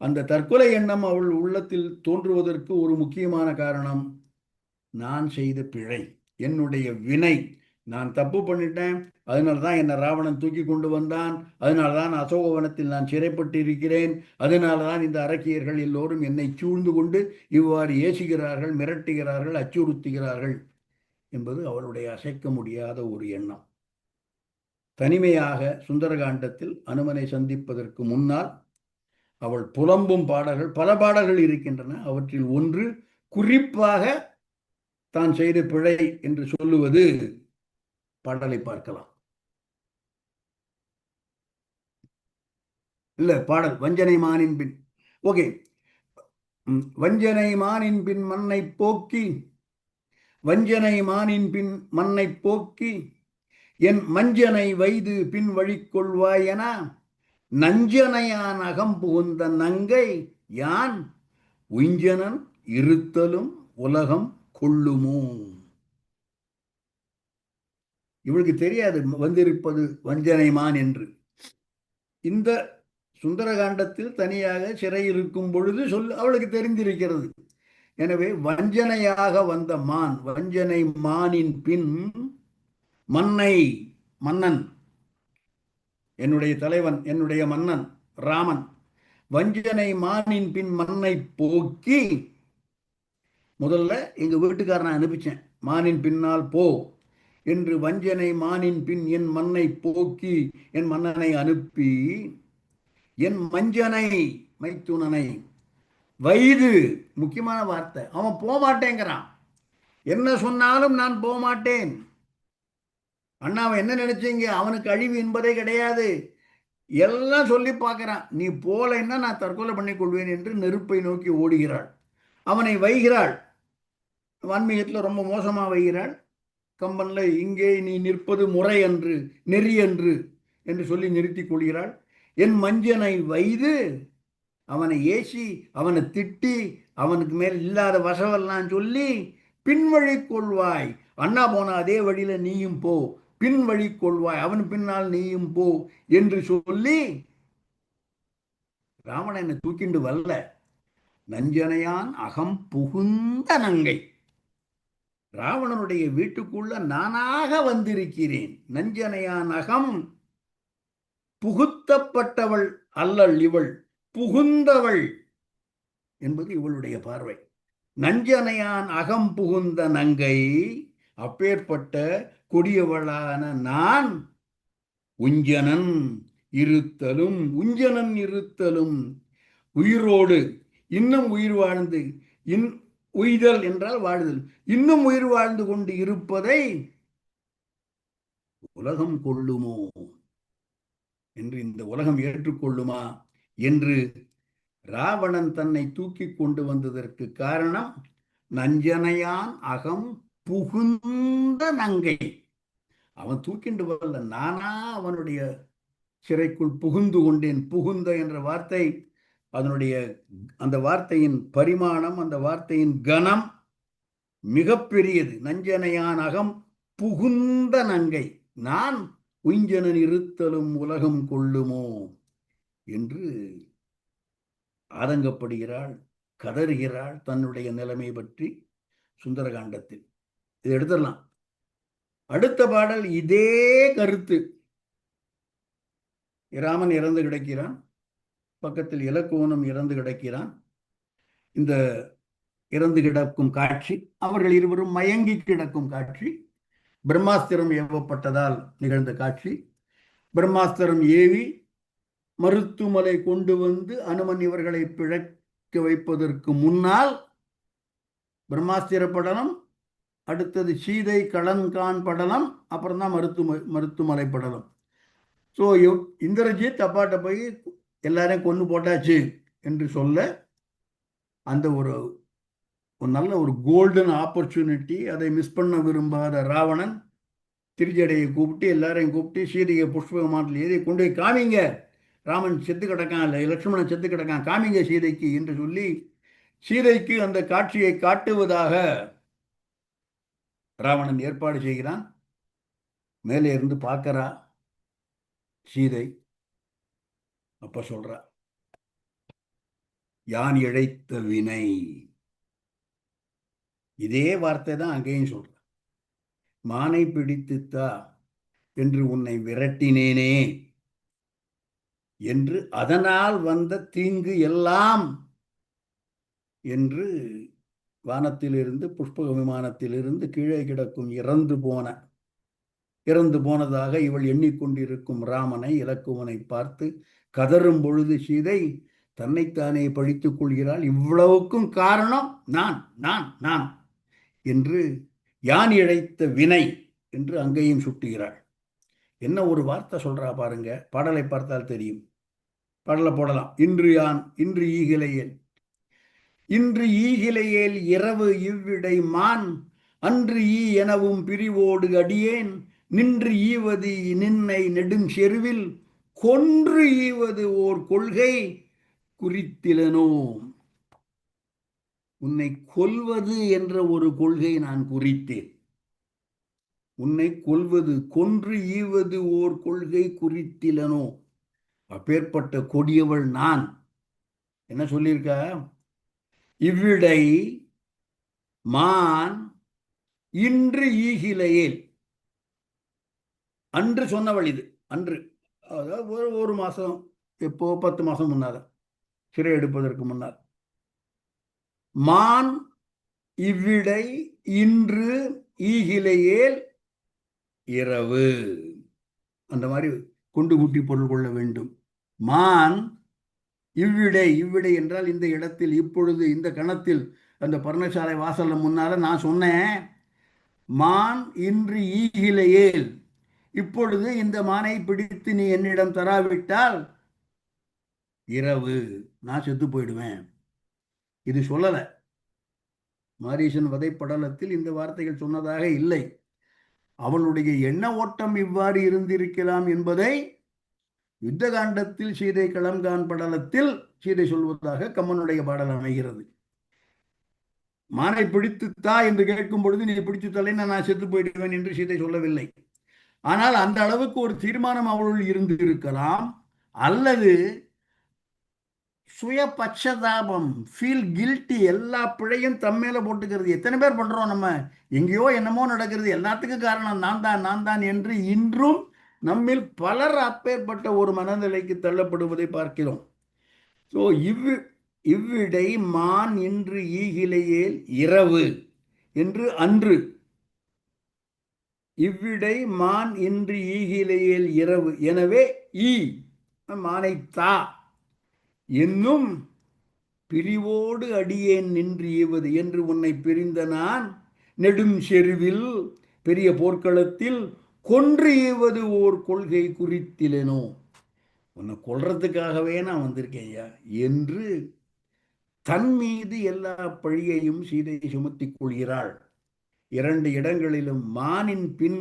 அந்த தற்கொலை எண்ணம் அவள் உள்ளத்தில் தோன்றுவதற்கு ஒரு முக்கியமான காரணம், நான் செய்த பிழை, என்னுடைய வினை. நான் தப்பு பண்ணிட்டேன், அதனால தான் என்னை ராவணன் தூக்கி கொண்டு வந்தான், அதனால தான் அசோகவனத்தில் நான் சிறைப்பட்டு இருக்கிறேன், அதனால தான் இந்த அரக்கியர்கள் எல்லோரும் என்னை சூழ்ந்து கொண்டு இவ்வாறு ஏசுகிறார்கள், மிரட்டுகிறார்கள், அச்சுறுத்துகிறார்கள் என்பது அவளுடைய அசைக்க முடியாத ஒரு எண்ணம். தனிமையாக சுந்தரகாண்டத்தில் அனுமனை சந்திப்பதற்கு முன்னால் அவள் புலம்பும் பாடல்கள், பல பாடல்கள் இருக்கின்றன. அவற்றில் ஒன்று குறிப்பாக தான் செய்த பிழை என்று சொல்லுவது. பாடலை பார்க்கலாம். இல்ல, பாடல் வஞ்சனை மானின் பின். ஓகே. வஞ்சனை மானின் பின் மண்ணை போக்கி, வஞ்சனை மானின் பின் மண்ணை போக்கி, என் மஞ்சனை வைது பின் வழி கொள்வாயன, நஞ்சனையான் அகம் புகுந்த நங்கை யான் உஞ்சனன் இருத்தலும் உலகம் கொள்ளுமோ. இவளுக்கு தெரியாது வந்திருப்பது வஞ்சனைமான் என்று. இந்த சுந்தரகாண்டத்தில் தனியாக சிறையில் இருக்கும் பொழுது அவளுக்கு தெரிந்திருக்கிறது. எனவே வஞ்சனையாக வந்த மான், வஞ்சனை மானின் பின் மன்னன், என்னுடைய தலைவன், என்னுடைய மன்னன் ராமன், வஞ்சனை மானின் பின் மண்ணை போக்கி, முதல்ல எங்க வீட்டுக்காரனை அனுப்பிச்சேன், மானின் பின்னால் போ என்று வஞ்சனை மானின் பின் என் மண்ணை போக்கி என் மன்னனை அனுப்பி, என் மஞ்சனை மைத்துனனை, வயது முக்கியமான வார்த்தை. அவன் போக மாட்டேங்கிறான். என்ன சொன்னாலும் நான் போக மாட்டேன். அண்ணா அவன் என்ன நினைச்சீங்க? அவனுக்கு அழிவு என்பதே கிடையாது. எல்லாம் சொல்லி பார்க்கிறான். நீ போலைன்னா நான் தற்கொலை பண்ணிக் கொள்வேன் என்று நெருப்பை நோக்கி ஓடுகிறாள். அவனை வைகிறாள். ஆன்மீகத்தில் ரொம்ப மோசமா வைகிறாள். கம்பன்ல இங்கே நீ நிற்பது முறை அன்று, நெறி அன்று என்று சொல்லி நிறுத்திக் கொள்கிறாள். என் மஞ்சனை வைது அவனை ஏசி, அவனை திட்டி, அவனுக்கு மேல் இல்லாத வசவெல்லாம் சொல்லி பின்வழி கொள்வாய். அண்ணா போன அதே வழியில நீயும் போ, பின்வழி கொள்வாய், அவன் பின்னால் நீயும் போ என்று சொல்லி ராவணனை தூக்கிண்டு வல்ல நஞ்சனையான் அகம் புகுந்த நங்கை. ராவணனுடைய வீட்டுக்குள்ள நானாக வந்திருக்கிறேன். நஞ்சனையான் அகம் புகுத்தப்பட்டவள் அல்லள் இவள், புகுந்தவள் என்பது இவளுடைய பார்வை. நஞ்சனையான் அகம் புகுந்த நங்கை. அப்பேற்பட்ட கொடியவளான நான் உஞ்சனன் இருத்தலும், உஞ்சனன் இருத்தலும், உயிரோடு இன்னும் உயிர் வாழ்ந்து, உய்தல் என்றால் வாழ்தல், இன்னும் உயிர் வாழ்ந்து கொண்டு இருப்பதை உலகம் கொள்ளுமோ என்று, இந்த உலகம் ஏற்றுக்கொள்ளுமா என்று ராவணன் தன்னை தூக்கி கொண்டு வந்ததற்கு காரணம் நஞ்சனையான் அகம் புகுந்த நங்கை. அவன் தூக்கிண்டு வரல, நானா அவனுடைய சிறைக்குள் புகுந்து கொண்டேன். புகுந்த என்ற வார்த்தை, அதனுடைய அந்த வார்த்தையின் பரிமாணம், அந்த வார்த்தையின் கனம் மிகப்பெரியது. நஞ்சனையான் அகம் புகுந்த நங்கை, நான் உஞ்சனன் இருத்தலும் உலகம் கொள்ளுமோ என்று ஆதங்கப்படுகிறாள், கதறுகிறாள் தன்னுடைய நிலைமை பற்றி சுந்தரகாண்டத்தில். இதை எடுத்துடலாம். அடுத்த பாடல் இதே கருத்து. ராமன் இறந்து கிடக்கிறான், பக்கத்தில் இலக்குவனும் இறந்து கிடக்கிறான். இந்த இறந்து கிடக்கும் காட்சி, அவர்கள் இருவரும் மயங்கி கிடக்கும் காட்சி, பிரம்மாஸ்திரம் ஏவப்பட்டதால் நிகழ்ந்த காட்சி. பிரம்மாஸ்திரம் ஏவி மருத்துமலை கொண்டு வந்து அனுமன் இவர்களை பிழைக்க வைப்பதற்கு முன்னால் பிரம்மாஸ்திர படலம், அடுத்தது சீதை களன்கான் படலம், அப்புறம் தான் மருத்துமலை படலம். ஸோ இந்திரஜித் அப்பாட்ட போய் எல்லாரையும் கொண்டு போட்டாச்சு என்று சொல்ல, அந்த ஒரு நல்ல ஒரு கோல்டன் ஆப்பர்ச்சுனிட்டி, அதை மிஸ் பண்ண விரும்பாத ராவணன் திருஜடையை கூப்பிட்டு எல்லாரையும் கூப்பிட்டு சீதையை புஷ்ப விமானத்தில் ஏறி கொண்டு போய் காமிங்க, ராமன் செத்து கிடக்கான், இல்லை லட்சுமணன் செத்து கிடக்கான், காமிங்க சீதைக்கு என்று சொல்லி சீதைக்கு அந்த காட்சியை காட்டுவதாக ராவணன் ஏற்பாடு செய்கிறான். மேலே இருந்து பார்க்கிறா சீதை. அப்ப சொல்றா, யான் இழைத்த வினை. இதே வார்த்தை தான் அங்கேயும் சொல்ற. மானை பிடித்துத்தா என்று உன்னை விரட்டினேனே என்று, அதனால் வந்த தீங்கு எல்லாம் என்று வானத்திலிருந்து புஷ்ப விமானத்திலிருந்து கீழே கிடக்கும் இறந்து போனதாக இவள் எண்ணிக்கொண்டிருக்கும் ராமனை இலக்குவனை பார்த்து கதறும் பொழுது சீதை தன்னைத்தானே பழித்துக் கொள்கிறாள். இவ்வளவுக்கும் காரணம் நான் நான் நான் என்று, யான் இழைத்த வினை என்று அங்கேயும் சுட்டுகிறாள். என்ன ஒரு வார்த்தை சொல்றா பாருங்க. பாடலை பார்த்தால் தெரியும். பாடலை போடலாம். இன்று ஈகிலையேல், இன்று ஈகிலையேல் இரவு இவ்விடை மான், அன்று ஈ எனவும் பிரிவோடு அடியேன், நின்று ஈவது நின்னை நெடும் செருவில், கொன்று ஈவது ஓர் கொள்கை குறித்திலனோ. உன்னை கொல்வது என்ற ஒரு கொள்கை நான் குறித்தேன். உன்னை கொல்வது, கொன்று ஈவது ஓர் கொள்கை குறித்திலனோ. அப்பேற்பட்ட கொடியவள் நான். என்ன சொல்லியிருக்க? இவ்விடை மான் இன்று ஈகிலையேல். அன்று சொன்னவள் இது. அன்று அதாவது ஒரு மாசம், எப்போ 10 மாசம் முன்னால, சிறை எடுப்பதற்கு முன்னால். மான் இவ்விடை இன்று ஈகிலையேல் இரவு. அந்த மாதிரி கொண்டு கூட்டி பொருள் கொள்ள வேண்டும். மான் இவ்விடை, இவ்விடை என்றால் இந்த இடத்தில், இப்பொழுது, இந்த கணத்தில், அந்த பர்ணசாலை வாசல்ல முன்னால நான் சொன்னேன், மான் இன்று ஈகிலையேல், இப்பொழுது இந்த மானை பிடித்து நீ என்னிடம் தராவிட்டால் இரவு நான் செத்து போயிடுவேன். இது சொல்லல, மாரீசன் வதைப்படலத்தில் இந்த வார்த்தைகள் சொன்னதாக இல்லை. அவளுடைய எண்ண ஓட்டம் இவ்வாறு இருந்திருக்கலாம் என்பதை யுத்த காண்டத்தில் சீதை களம்கான் படலத்தில் சீதை சொல்வதாக கம்மனுடைய பாடல் அமைகிறது. மானை பிடித்து தா என்று கேட்கும் பொழுது நீ பிடித்து தலை நான் செத்து போயிடுவேன் என்று சீதை சொல்லவில்லை. ஆனால் அந்த அளவுக்கு ஒரு தீர்மானம் அவளுள் இருந்து இருக்கலாம். அல்லது சுய பச்சதாபம், ஃபீல் கில்ட்டி, எல்லா பிழையும் தம்மேல போட்டுக்கிறது. எத்தனை பேர் பண்றோம் நம்ம, எங்கேயோ என்னமோ நடக்கிறது, எல்லாத்துக்கும் காரணம் நான் தான் நான் தான் என்று இன்றும் நம்மில் பலர் அப்பேற்பட்ட ஒரு மனநிலைக்கு தள்ளப்படுவதை பார்க்கிறோம். ஸோ இவ்விடை மான் இன்று ஈகிலையேல் இரவு என்று அன்று, இவ்விடை மான் இன்று ஈகிலையேல் இரவு, எனவே ஈ மானை தா என்னும் பிரிவோடு அடியேன் நின்று ஈவது என்று உன்னை பிரிந்த நான் நெடும் செருவில் பெரிய போர்க்களத்தில் கொன்று ஈவது ஓர் கொள்கை குறித்திலேனோ, உன்னை கொல்றதுக்காகவே நான் வந்திருக்கேன் ஐயா என்று தன் மீது எல்லா பழியையும் சீதை சுமத்திக் கொள்கிறாள். 2 இடங்களிலும் மானின் பின்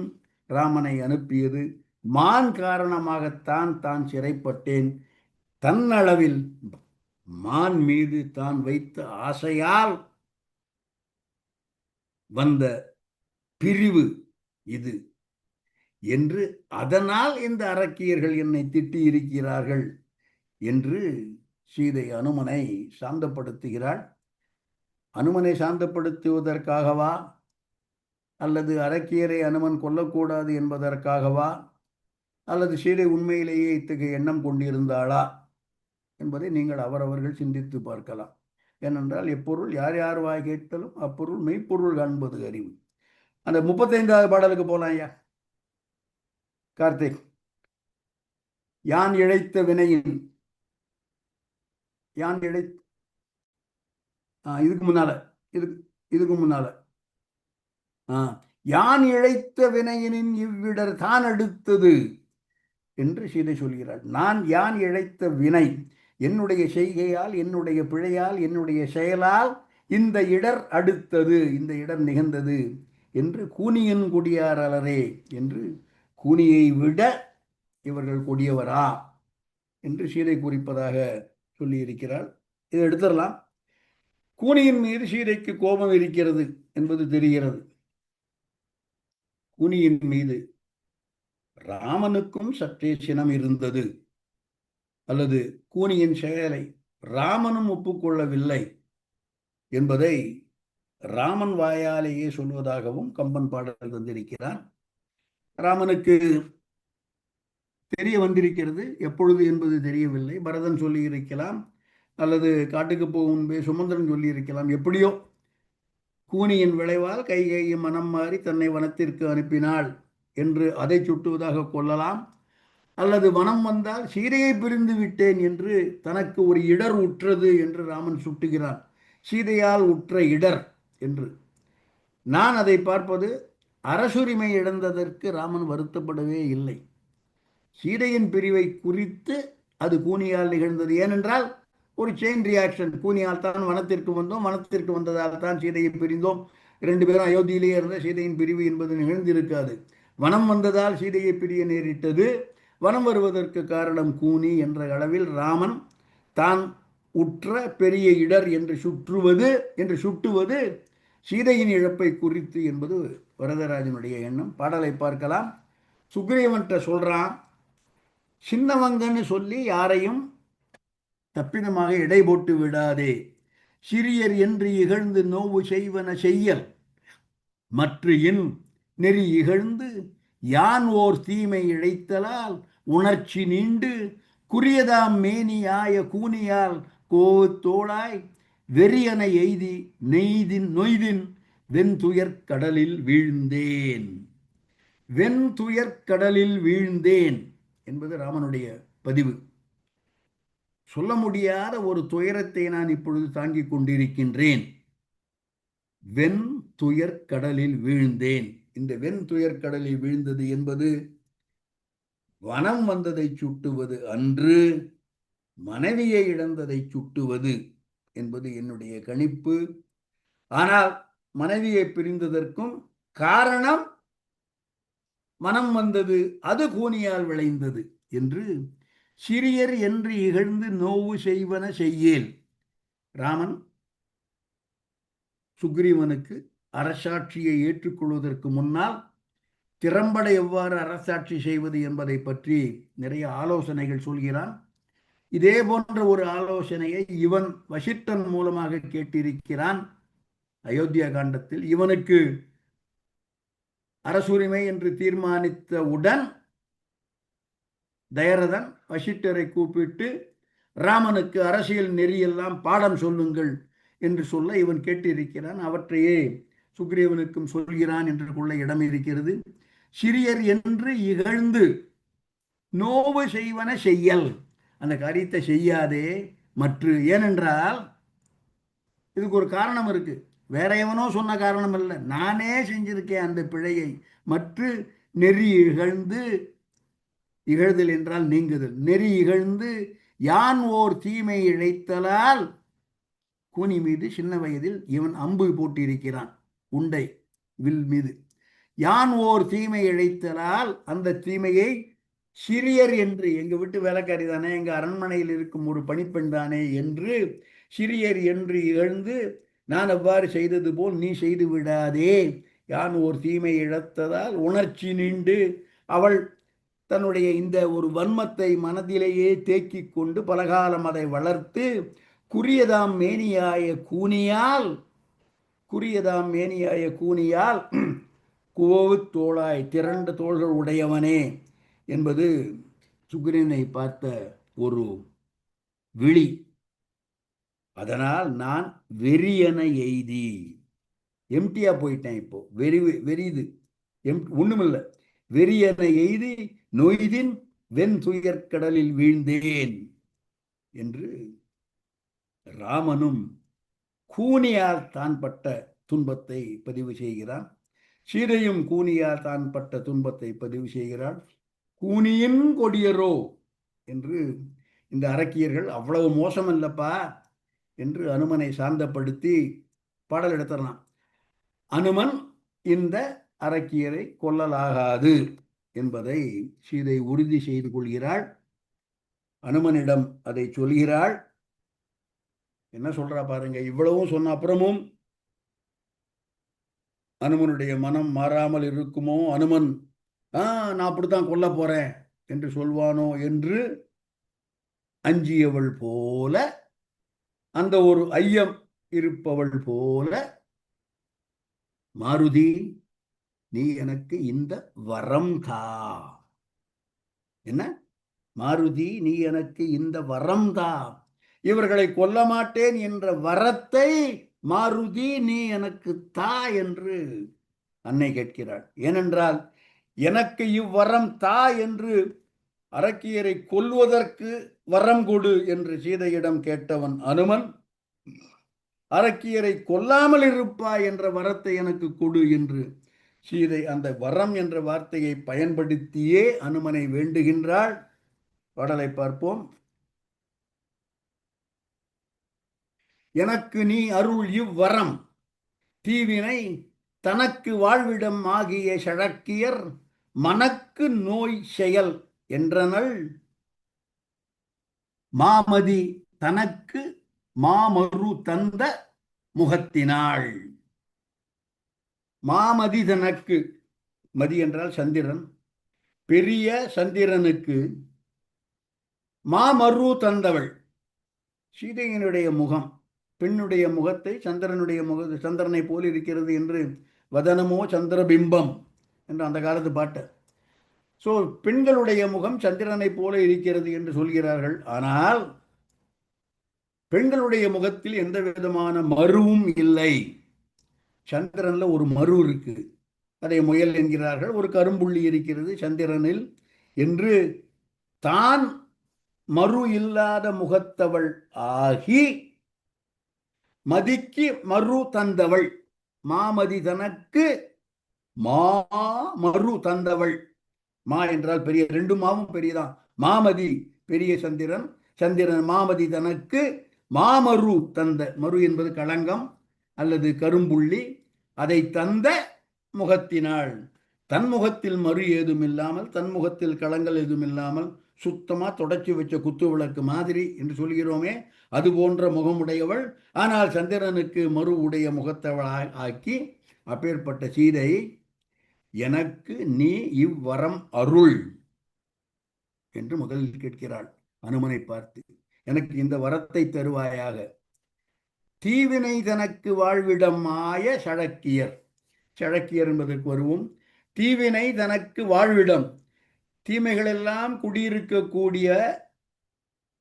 ராமனை அனுப்பியது, மான் காரணமாகத்தான் தான் சிறைப்பட்டேன், தன்னளவில் மான் மீது தான் வைத்த ஆசையால் வந்த பிரிவு இது என்று, அதனால் இந்த அரக்கியர்கள் என்னை திட்டி இருக்கிறார்கள் என்று சீதை அனுமனை சாந்தப்படுத்துகிறாள். அனுமனை சாந்தப்படுத்துவதற்காகவா அல்லது அரக்கியரை அனுமன் கொல்லக்கூடாது என்பதற்காகவா அல்லது சீதை உண்மையிலேயே இத்தகைய எண்ணம் கொண்டிருந்தாளா என்பதை நீங்கள் அவரவர்கள் சிந்தித்து பார்க்கலாம். ஏனென்றால் எப்பொருள் யார் யார் வாய் கேட்டலும் அப்பொருள் மெய்ப்பொருள் காண்பது அறிவு. அந்த 35வது பாடலுக்கு போலாம் ஐயா. கார்த்திக், யான் இழைத்த வினையின், யான் இழை இதுக்கு முன்னால இதுக்கு முன்னால யான் இழைத்த வினையினின் இவ்விடர் தான் அடுத்தது என்று சீதை சொல்கிறாள். யான் இழைத்த வினை, என்னுடைய செய்கையால், என்னுடைய பிழையால், என்னுடைய செயலால் இந்த இடர் அடுத்தது, இந்த இடர் நிகழ்ந்தது என்று கூனியன் கொடியார் அலரே என்று, கூனியை விட இவர்கள் கொடியவரா என்று சீதை குறிப்பதாக சொல்லி இருக்கிறாள். இதை எடுத்துடலாம். கூனியின் மீது சீதைக்கு கோபம் இருக்கிறது என்பது தெரிகிறது. கூனியின் மீது ராமனுக்கும் சற்றே சினம் இருந்தது, அல்லது கூனியின் செயலை ராமனும் ஒப்புக்கொள்ளவில்லை என்பதை ராமன் வாயாலேயே சொல்வதாகவும் கம்பன் பாடல் தந்திருக்கிறான். ராமனுக்கு தெரிய வந்திருக்கிறது, எப்பொழுது என்பது தெரியவில்லை. பரதன் சொல்லி இருக்கலாம், அல்லது காட்டுக்கு போகும் முன்பே சுமந்திரன் சொல்லி இருக்கலாம். எப்படியோ கூனியின் விளைவால் கைகேயி மனம் மாறி தன்னை வனத்திற்கு அனுப்பினாள் என்று அதை சுட்டுவதாக கொள்ளலாம். அல்லது வனம் வந்தால் சீதையை பிரிந்து விட்டேன் என்று தனக்கு ஒரு இடர் உற்றது என்று ராமன் சுட்டுகிறான். சீதையால் உற்ற இடர் என்று நான் அதை பார்ப்பது, அரசுரிமை இழந்ததற்கு ராமன் வருத்தப்படவே இல்லை. சீதையின் பிரிவை குறித்து அது கூனியால் நிகழ்ந்தது. ஏனென்றால் ஒரு செயின் ரியாக்ஷன், கூனியால் தான் வனத்திற்கு வந்தோம், வனத்திற்கு வந்ததால் தான் சீதையை பிரிந்தோம், 2 பேரும் அயோத்தியிலேயே இருந்த சீதையின் பிரிவு என்பது நிகழ்ந்திருக்காது. வனம் வந்ததால் சீதையை பிரிய நேரிட்டது. வனம் வருவதற்கு காரணம் கூனி என்ற அளவில் ராமன் தான் உற்ற பெரிய இடர் என்று சுட்டுவது சீதையின் இழப்பை குறித்து என்பது வரதராஜனுடைய எண்ணம். பாடலை பார்க்கலாம். சுக்ரீவன்ட்ட சொல்றான், சின்னவங்கன்னு சொல்லி யாரையும் தப்பிதமாக எடை போட்டு விடாதே, சிறியர் என்று இகழ்ந்து நோவு செய்வன செய்யல், மற்ற என் நெறி இகழ்ந்து யான் ஓர் தீமை இழைத்தலால் உணர்ச்சி நீண்டு குறியதாம் மேனியாய கூனியால் கோத்தோளாய் வெறியன எய்தி நொய்தின் வெண்துயர்கடலில் வீழ்ந்தேன். வெண்துயர்கடலில் வீழ்ந்தேன் என்பது ராமனுடைய பதிவு. சொல்ல முடியாத ஒரு துயரத்தை நான் இப்பொழுது தாங்கிக் கொண்டிருக்கின்றேன். வெண் துயர் கடலில் வீழ்ந்தேன். இந்த வெண் துயர் கடலில் வீழ்ந்தது என்பது வனம் வந்ததை சுட்டுவது அன்று, மனைவியை இழந்ததை சுட்டுவது என்பது என்னுடைய கணிப்பு. ஆனால் மனைவியை பிரிந்ததற்கும் காரணம் மனம் வந்தது, அது கூனியால் விளைந்தது என்று சிறியர் என்று இகழ்ந்து நோவு செய்வன செய்யேல். ராமன் சுக்ரீவனுக்கு அரசாட்சியை ஏற்றுக்கொள்வதற்கு முன்னால் திறம்பட எவ்வாறு அரசாட்சி செய்வது என்பதை பற்றி நிறைய ஆலோசனைகள் சொல்கிறான். இதே போன்ற ஒரு ஆலோசனையை இவன் வசிஷ்டன் மூலமாக கேட்டிருக்கிறான். அயோத்தியா காண்டத்தில் இவனுக்கு அரசுரிமை என்று தீர்மானித்தவுடன் தயரதன் வசிஷ்டரை கூப்பிட்டு ராமனுக்கு அரசியல் நெறியெல்லாம் பாடம் சொல்லுங்கள் என்று சொல்ல இவன் கேட்டிருக்கிறான். அவற்றையே சுக்ரீவனுக்கும் சொல்கிறான் என்று கொள்ள இடம் இருக்கிறது. சிறியர் என்று இகழ்ந்து நோவு செய்வன செய்யல், அந்த காரியத்தை செய்யாதே. ஏனென்றால் இதுக்கு ஒரு காரணம் இருக்கு. வேற எவனோ சொன்ன காரணம் இல்லை, நானே செஞ்சிருக்கேன் அந்த பிழையை. நெறி இகழ்ந்து, இகழ்தல் என்றால் நீங்குதல், நெறி இகழ்ந்து யான் ஓர் தீமை இழைத்தலால், கூனி மீது சின்ன வயதில் இவன் அம்பு போட்டிருக்கிறான், உண்டை வில் மீது. யான் ஓர் தீமை இழைத்தலால் அந்த தீமையை சிறியர் என்று, எங்க வீட்டு வேலைக்காரி தானே, எங்க அரண்மனையில் இருக்கும் ஒரு பணிப்பெண் தானே என்று சிறியர் என்று இகழ்ந்து, நான் அவ்வாறு செய்தது போல் நீ செய்து விடாதே. யான் ஓர் தீமை இழத்ததால் உணர்ச்சி நீண்டு அவள் தன்னுடைய இந்த ஒரு வன்மத்தை மனதிலேயே தேக்கிக் கொண்டு பலகாலம் அதை வளர்த்து குறியதாம் மேனியாய கூனியால், குறியதாம் மேனியாய கூனியால் கோவு தோளாய், திரண்ட தோள்கள் உடையவனே என்பது சுக்ரீவனை பார்த்த ஒரு விழி. அதனால் நான் வெறியன எய்தி, எம்டியா போயிட்டேன். இப்போ வெறிது ஒண்ணுமில்லை. வெறியன எய்தி நொய்தின் வெண் துயர்கடலில் வீழ்ந்தேன் என்று ராமனும் கூனியால் தான் பட்ட துன்பத்தை பதிவு செய்கிறான். சீதையும் கூனியால் தான் பட்ட துன்பத்தை பதிவு செய்கிறாள். கூனியின் கொடியரோ என்று இந்த அரக்கியர்கள் அவ்வளவு மோசம் இல்லப்பா என்று அனுமனை சாந்தப்படுத்தி பாடல் எடுத்துடலாம். அனுமன் இந்த அரக்கியரை கொல்லலாகாது என்பதை சீதை உறுதி செய்து கொள்கிறாள். அனுமனிடம் அதை சொல்கிறாள். என்ன சொல்றா பாருங்க. இவ்வளவும் சொன்ன அப்புறமும் அனுமனுடைய மனம் மாறாமல் இருக்குமோ? அனுமன் நான் அப்படித்தான் கொல்ல போறேன் என்று சொல்வானோ என்று அஞ்சியவள் போல, அந்த ஒரு ஐயம் இருப்பவள் போல, மாருதி நீ எனக்கு இந்த வரம் தா. என்ன மாருதி, நீ எனக்கு இந்த வரம் தா, இவர்களை கொல்ல மாட்டேன் என்ற வரத்தை மாருதி நீ எனக்கு தா என்று அன்னை கேட்கிறாள். ஏனென்றால் எனக்கு இவ்வரம் தா என்று அரக்கியரை கொல்வதற்கு வரம் கொடு என்று சீதையிடம் கேட்டவன் அனுமன், அரக்கியரை கொல்லாமல் இருப்பாய் என்ற வரத்தை எனக்கு கொடு என்று சீதை அந்த வரம் என்ற வார்த்தையை பயன்படுத்தியே அனுமனை வேண்டுகின்றாள். பாடலை பார்ப்போம். எனக்கு நீ அருள் இவ்வரம், தீவினை தனக்கு வாழ்விடம் ஆகிய சழக்கியர் மனக்கு நோய் செயல் என்றனள், மாமதி தனக்கு மாமரு தந்த முகத்தினாள். மாமதி தனக்கு, மதி என்றால் சந்திரன், பெரிய சந்திரனுக்கு மாமரு தந்தவள் சீதையினுடைய முகம், பெண்ணுடைய முகத்தை சந்திரனுடைய சந்திரனை போல் இருக்கிறது என்று, வதனமோ சந்திரபிம்பம் என்று அந்த காலத்து பாட்டு. ஸோ பெண்களுடைய முகம் சந்திரனை போல இருக்கிறது என்று சொல்கிறார்கள். ஆனால் பெண்களுடைய முகத்தில் எந்த விதமான மருவும் இல்லை. சந்திரன்ல ஒரு மரு இருக்கு, அதை முயல் என்கிறார்கள். ஒரு கரும்புள்ளி இருக்கிறது சந்திரனில் என்று தான் மறு இல்லாத முகத்தவள் ஆகி மதிக்கு மறு தந்தவள். மாமதி தனக்கு மா மறு தந்தவள். மா என்றால் பெரிய, ரெண்டு மாவும் பெரியதான். மாமதி பெரிய சந்திரன், சந்திரன் மாமதி தனக்கு மாமரு தந்த. மறு என்பது களங்கம் அல்லது கரும்புள்ளி. அதை தந்த முகத்தினாள். தன்முகத்தில் மறு ஏதும் இல்லாமல், தன்முகத்தில் களங்கள் எதுவும் இல்லாமல், சுத்தமா தொடச்சி வச்ச குத்து விளக்கு மாதிரி என்று சொல்கிறோமே, அது போன்ற முகமுடையவள். ஆனால் சந்திரனுக்கு மறு உடைய முகத்தவள் ஆக்கி அப்பேற்பட்ட சீதை எனக்கு நீ இவ்வரம் அருள் என்று முதலில் கேட்கிறாள் அனுமனை பார்த்து. எனக்கு இந்த வரத்தை தருவாயாக. தீவினை தனக்கு வாழ்விடம் ஆய சழக்கியர். சழக்கியர் என்பதற்கு வருவோம். தீவினை தனக்கு வாழ்விடம், தீமைகளெல்லாம் குடியிருக்கக்கூடிய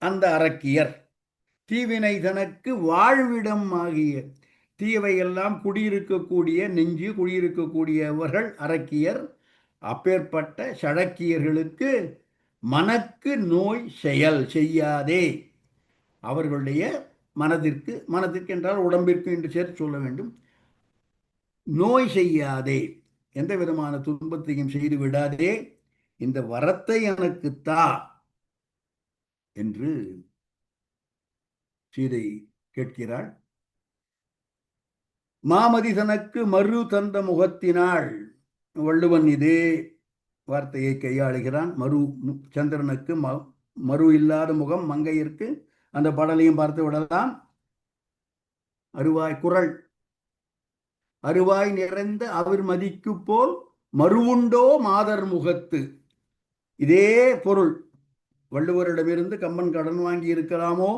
அந்த அரக்கியர். தீவினை தனக்கு வாழ்விடம் ஆகிய, தீவையெல்லாம் குடியிருக்கக்கூடிய நெஞ்சு குடியிருக்கக்கூடியவர்கள் அரக்கியர். அப்பேற்பட்ட சழக்கியர்களுக்கு மனக்கு நோய் செயல் செய்யாதே. அவர்களுடைய மனதிற்கு, மனதிற்கு என்றால் உடம்பிற்கு என்று சேர்த்து சொல்ல வேண்டும், நோய் செய்யாதே, எந்த விதமான துன்பத்தையும் செய்து விடாதே, இந்த வரத்தை எனக்கு தா என்று சீதை கேட்கிறாள். மாமதி தனக்கு மறு தந்த முகத்தினாள். வள்ளுவன் இதே வார்த்தையை கையாளுகிறான். மறு, சந்திரனுக்கு மறு இல்லாத முகம் மங்கையிற்கு. அந்த பாடலையும் பார்த்து விடலாம். அருவாய் குரல், அருவாய் நிறைந்த அவர் மதிக்கு போல் மறுவுண்டோ மாதர் முகத்து. இதே பொருள் வள்ளுவரிடமிருந்து கம்பன் கடன் வாங்கி இருக்கலாமோ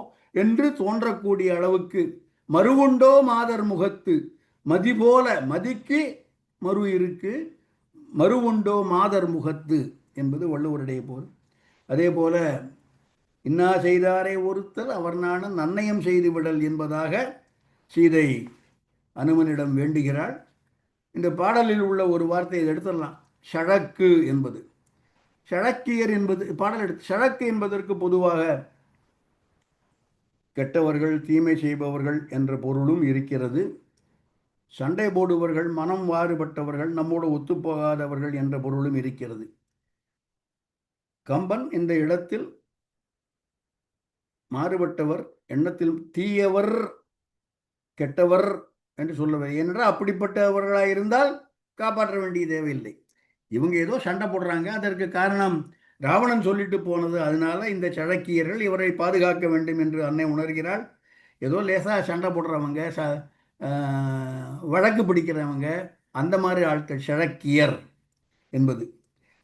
என்று தோன்றக்கூடிய அளவுக்கு மறுவுண்டோ மாதர் முகத்து. மதி போல, மதிக்கு மறு இருக்கு, மறுவுண்டோ மாதர் முகத்து என்பது வள்ளுவருடைய பொருள். அதே போல இன்னா செய்தாரே ஒருத்தர் அவர் நானும் நன்னயம் செய்து விடல் என்பதாக சீதை அனுமனிடம் வேண்டுகிறாள். இந்த பாடலில் உள்ள ஒரு வார்த்தையை எடுத்துடலாம். ஷழக்கு என்பது, ஷழக்கியர் என்பது பாடல் எடுத்து. ஷழக்கு என்பதற்கு பொதுவாக கெட்டவர்கள், தீமை செய்பவர்கள் என்ற பொருளும் இருக்கிறது. சண்டை போடுவர்கள், மனம் மாறுபட்டவர்கள், நம்மோடு ஒத்துப்போகாதவர்கள் என்ற பொருளும் இருக்கிறது. கம்பன் இந்த இடத்தில் மாறுபட்டவர் எண்ணத்தில் தீயவர், கெட்டவர் என்று சொல்லவில்லை. ஏனென்றால் அப்படிப்பட்டவர்களாக இருந்தால் காப்பாற்ற வேண்டிய தேவையில்லை. இவங்க ஏதோ சண்டை போடுறாங்க, அதற்கு காரணம் ராவணன் சொல்லிட்டு போனது. அதனால இந்த சழக்கியர்கள் இவரை பாதுகாக்க வேண்டும் என்று அன்னை உணர்கிறாள். ஏதோ லேசாக சண்டை போடுறவங்க, வழக்கு பிடிக்கிறவங்க, அந்த மாதிரி ஆட்கள் சழக்கியர் என்பது.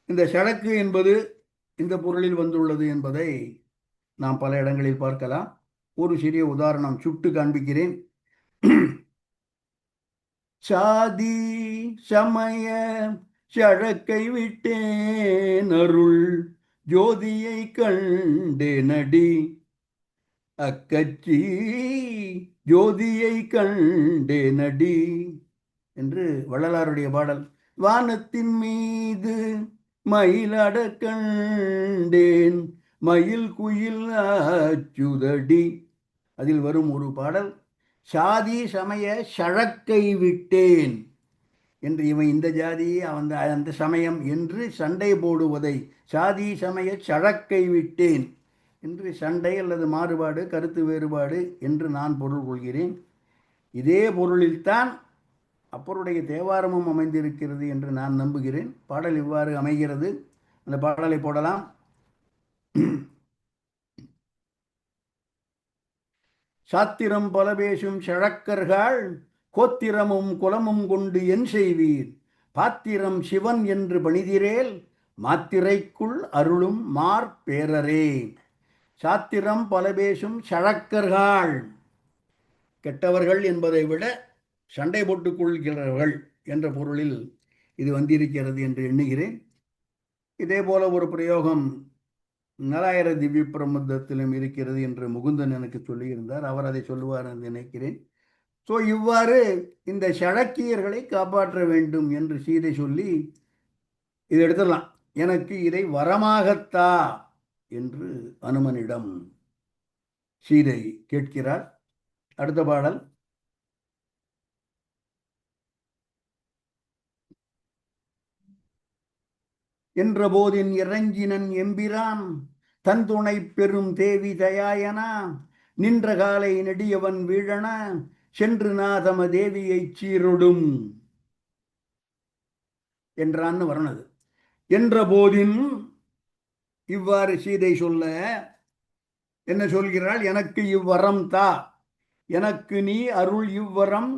இந்த சழக்கு என்பது இந்த பொருளில் வந்துள்ளது என்பதை நாம் பல இடங்களில் பார்க்கலாம். ஒரு சிறிய உதாரணம் சுட்டு காண்பிக்கிறேன். சாதி சமய சழக்கை விட்டேன் அருள் ஜோதியை கண்டே நடி அக்கச்சி ஜோதியை கண்டே நடி என்று வள்ளலாருடைய பாடல். வானத்தின் மீது மயிலட கண்டேன் மயில் குயில் ஆச்சுதடி. அதில் வரும் ஒரு பாடல், சாதி சமய சழக்கை விட்டேன் என்று. இவன் இந்த ஜாதி, அவன் அந்த சமயம் என்று சண்டை போடுவதை சாதி சமய சழக்கை விட்டேன் என்று, சண்டை அல்லது மாறுபாடு, கருத்து வேறுபாடு என்று நான் பொருள் கொள்கிறேன். இதே பொருளில்தான் அப்பருடைய தேவாரமும் அமைந்திருக்கிறது என்று நான் நம்புகிறேன். பாடல் இவ்வாறு அமைகிறது. அந்த பாடலை போடலாம். சாத்திரம் பல பேசும் சழக்கர்கள் கோத்திரமும் குலமும் கொண்டு என் செய்வீர் பாத்திரம் சிவன் என்று பணிதிரேல் மாத்திரைக்குள் அருளும் மார்பேரரே. சாத்திரம் பல பேசும் சழக்கர்கள், கெட்டவர்கள் என்பதை விட சண்டை போட்டுக் கொள்கிறவர்கள் என்ற பொருளில் இது வந்திருக்கிறது என்று எண்ணுகிறேன். இதே போல ஒரு பிரயோகம் நலாயர திவ்ய பிரபந்தத்திலும் இருக்கிறது என்று முகுந்தன் எனக்கு சொல்லியிருந்தார். அவர் அதை சொல்லுவார் என்று நினைக்கிறேன். ஸோ இவ்வாறு இந்த சழக்கியர்களை காப்பாற்ற வேண்டும் என்று சீதை சொல்லி இதை எடுத்துடலாம். எனக்கு இதை வரமாகத்தா என்று அனுமனிடம் சீதை கேட்கிறார். அடுத்த பாடல். என்ற போதின் இறஞ்சினன் எம்பிரான் தன் துணை பெரும் தேவி தயாயனா நின்ற காலை நெடியவன் வீழன சென்று நாதம தேவியை சீரொடும் என்றான்னு வரனது. என்ற போதின் இவ்வாறு சீதை சொல்ல என்ன சொல்கிறாள்? எனக்கு இவ்வரம் தா, எனக்கு நீ அருள் இவ்வரம்,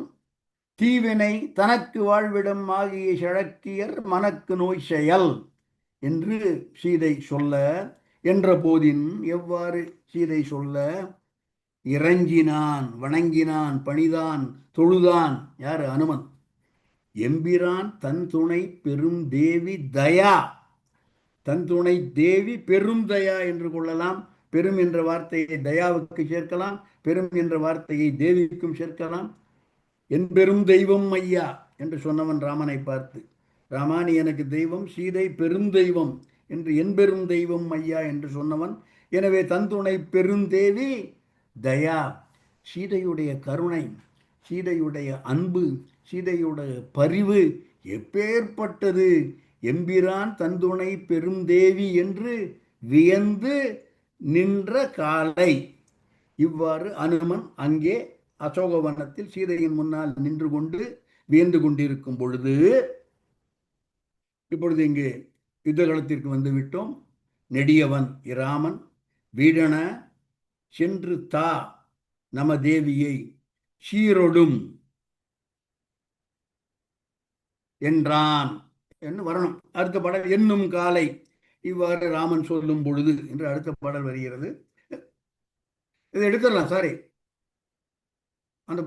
தீவினை தனக்கு வாழ்விடம் ஆகிய சழக்கியர் மனக்கு நோய் செயல் என்று சீதை சொல்ல, என்ற போதின் எவ்வாறு சீதை சொல்ல, இறஞ்சினான், வணங்கினான், பணிதான், தொழுதான். யாரு? அனுமன். எம்பிரான் தன் துணை பெரும் தேவி தயா, தன் துணை தேவி பெரும் தயா என்று கொள்ளலாம். பெரும் என்ற வார்த்தையை தயாவுக்கு சேர்க்கலாம், பெரும் என்ற வார்த்தையை தேவிக்கும் சேர்க்கலாம். என் பெரும் தெய்வம் ஐயா என்று சொன்னவன் ராமனை பார்த்து, ராமா நீ எனக்கு தெய்வம், சீதை பெருந்தெய்வம் என்று என் பெரும் தெய்வம் ஐயா என்று சொன்னவன். எனவே தந்துணை பெருந்தேவி தயா, சீதையுடைய கருணை, சீதையுடைய அன்பு, சீதையுடைய பரிவு எப்பேற்பட்டது! எம்பிரான் தந்துணை பெருந்தேவி என்று வியந்து நின்ற காலை. இவ்வாறு அனுமன் அங்கே அசோகவனத்தில் சீதையின் முன்னால் நின்று கொண்டு வியந்து கொண்டிருக்கும் பொழுது, இப்பொழுது இங்கே யுத்தகலத்திற்கு வந்து விட்டோம். நெடியவன் இராமன் வீடன சென்று தா நம தேவியை சீரொடும் என்றான் என்று வரணும். அடுத்த பாடல் என்னும் காலை இவ்வாறு ராமன் சொல்லும் பொழுது என்று அடுத்த பாடல் வருகிறது. இதை எடுத்துடலாம். சாரி, அந்த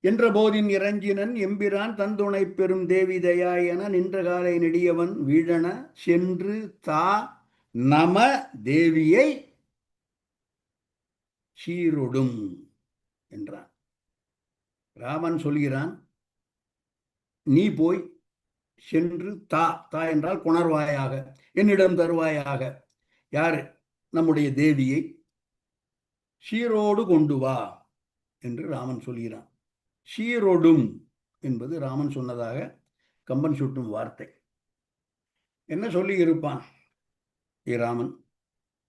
என்ற போதின் இறஞ்சினன் எம்பிரான் தந்துணை பெரும் தேவி தயா என நின்ற காலை நெடியவன் வீழன சென்று தா நம தேவியை சீரொடும் என்றான். ராமன் சொல்கிறான், நீ போய் சென்று தா, தா என்றால் கொணர்வாயாக, என்னிடம் தருவாயாக. யாரு? நம்முடைய தேவியை சீரோடு கொண்டு வா என்று ராமன் சொல்கிறான். சீரொடும் என்பது ராமன் சொன்னதாக கம்பன் சுட்டும் வார்த்தை. என்ன சொல்லி இருப்பான் ராமன்?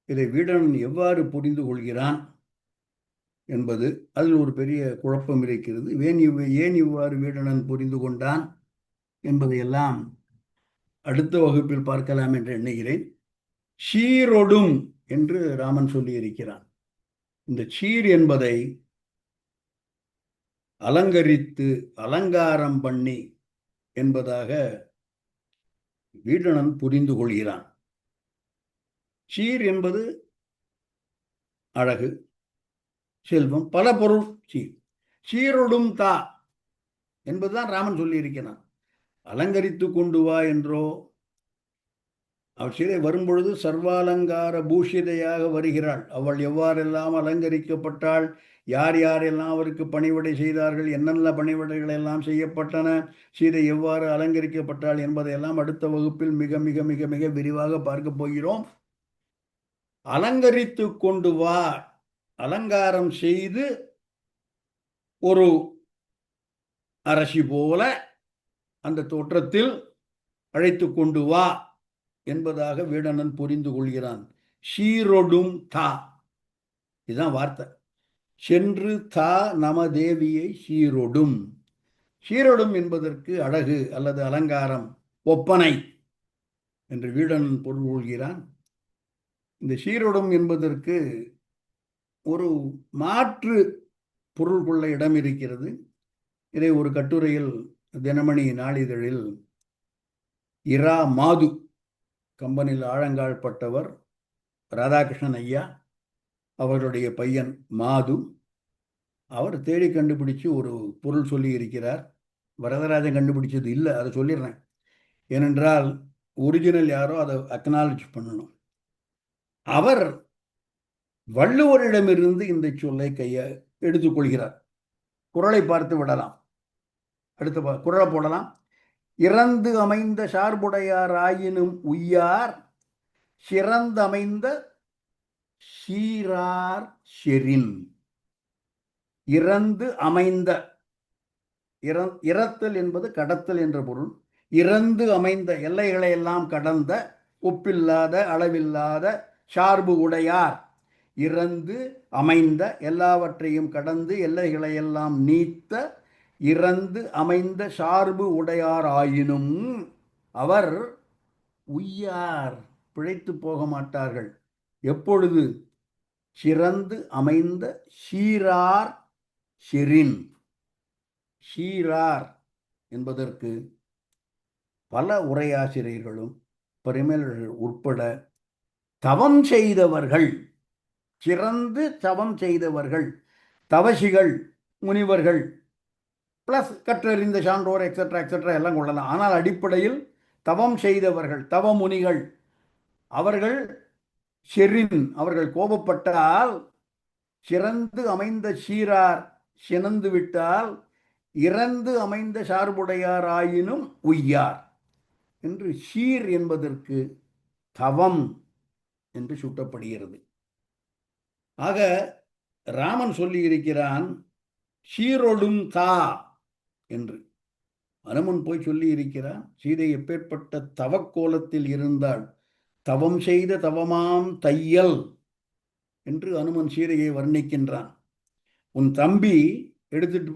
இதை வீடன் எவ்வாறு புரிந்து கொள்கிறான் என்பது அதில் ஒரு பெரிய குழப்பம் இருக்கிறது. ஏன் இவ்வாறு வீடனன் புரிந்து கொண்டான் என்பதையெல்லாம் அடுத்த வகுப்பில் பார்க்கலாம் என்று எண்ணுகிறேன். சீரொடும் என்று ராமன் சொல்லி இருக்கிறான். இந்த சீர் என்பதை அலங்கரித்து அலங்காரம் பண்ணி என்பதாக வீடனன் புரிந்து கொள்கிறான். சீர் என்பது அழகு, செல்வம், பல பொருள் சீர். சீரொடும் தா என்பதுதான் ராமன் சொல்லி இருக்கிறான். அலங்கரித்து கொண்டு வா என்றோ, அவள் சீதை வரும்பொழுது சர்வாலங்கார பூஷிதையாக வருகிறாள். அவள் எவ்வாறெல்லாம் அலங்கரிக்கப்பட்டாள், யார் யாரெல்லாம் அவருக்கு பணிவிடை செய்தார்கள், என்னென்ன பணிவிடைகள் எல்லாம் செய்யப்பட்டன, சீதை எவ்வாறு அலங்கரிக்கப்பட்டாள் என்பதையெல்லாம் அடுத்த வகுப்பில் மிக மிக மிக மிக விரிவாக பார்க்க போகிறோம். அலங்கரித்து கொண்டு வா, அலங்காரம் செய்து ஒரு அரசி போல அந்த தோற்றத்தில் அழைத்து கொண்டு வா என்பதாக வீடனன் புரிந்து கொள்கிறான். சீரொடும் தா, இதுதான் வார்த்தை. சென்று தா நம தேவியை சீரொடும். சீரொடும் என்பதற்கு அழகு அல்லது அலங்காரம், ஒப்பனை என்று வீடனன் பொருள் கொள்கிறான். இந்த சீரொடும் என்பதற்கு ஒரு மாற்று பொருள் கொள்ள இடம் இருக்கிறது. இதை ஒரு கட்டுரையில் தினமணி நாளிதழில் இரா மாது, கம்பனில் ஆழங்கால் பட்டவர் ராதாகிருஷ்ணன் ஐயா, அவர்களுடைய பையன் மாது, அவர் தேடி கண்டுபிடிச்சு ஒரு பொருள் சொல்லி இருக்கிறார். வரதராஜன் கண்டுபிடிச்சது இல்லை, அதை சொல்லிடுறேன். ஏனென்றால் ஒரிஜினல் யாரோ அதை அக்னாலஜ் பண்ணணும். அவர் வள்ளுவரிடமிருந்து இந்த சொல்லை எடுத்துக்கொள்கிறார். குறளை பார்த்து விடலாம். அடுத்த குறளை போடலாம். இறந்து அமைந்த சார்புடையார் ஆயினும் உய்யார் சிறந்தமைந்த சீரார் செறின். இறந்து அமைந்த, இறத்தல் என்பது கடத்தல் என்ற பொருள். இறந்து அமைந்த, எல்லைகளை எல்லாம் கடந்த, ஒப்பில்லாத, அளவில்லாத, சார்பு உடையார். இறந்து அமைந்த, எல்லாவற்றையும் கடந்து எல்லைகளை எல்லாம் நீத்த, இறந்து அமைந்த சார்பு உடையார் ஆயினும் அவர் உய்யார், பிழைத்து போக மாட்டார்கள். எப்பொழுது? சிறந்து அமைந்த சீரார் செறின். சீரார் என்பதற்கு பல உரையாசிரியர்களும் பரிமேலழகர் உட்பட தவம் செய்தவர்கள், சிறந்து தவம் செய்தவர்கள், தவசிகள், முனிவர்கள், பிளஸ் கற்றறிந்த சான்றோர் எக்ஸெட்ரா எக்ஸெட்ரா எல்லாம் கொள்ளலாம். ஆனால் அடிப்படையில் தவம் செய்தவர்கள், தவமுனிகள், அவர்கள் செறின், அவர்கள் கோபப்பட்டால், சிறந்து அமைந்த சீரார் சினந்து விட்டால், இறந்து அமைந்த சார்புடையார் ஆயினும் உய்யார் என்று சீர் என்பதற்கு தவம் என்று சூட்டப்படுகிறது. ஆக ராமன் சொல்லி இருக்கிறான் சீரொடும் தா என்று. அனுமன் போய் சொல்லி இருக்கிறான் சீதை எப்பேற்பட்ட தவக்கோலத்தில் இருந்தாள், தவம் செய்த தவமாம் தையல் என்று அனுமன் சீதையை வர்ணிக்கின்றான். உன் தம்பி எடுத்துட்டு,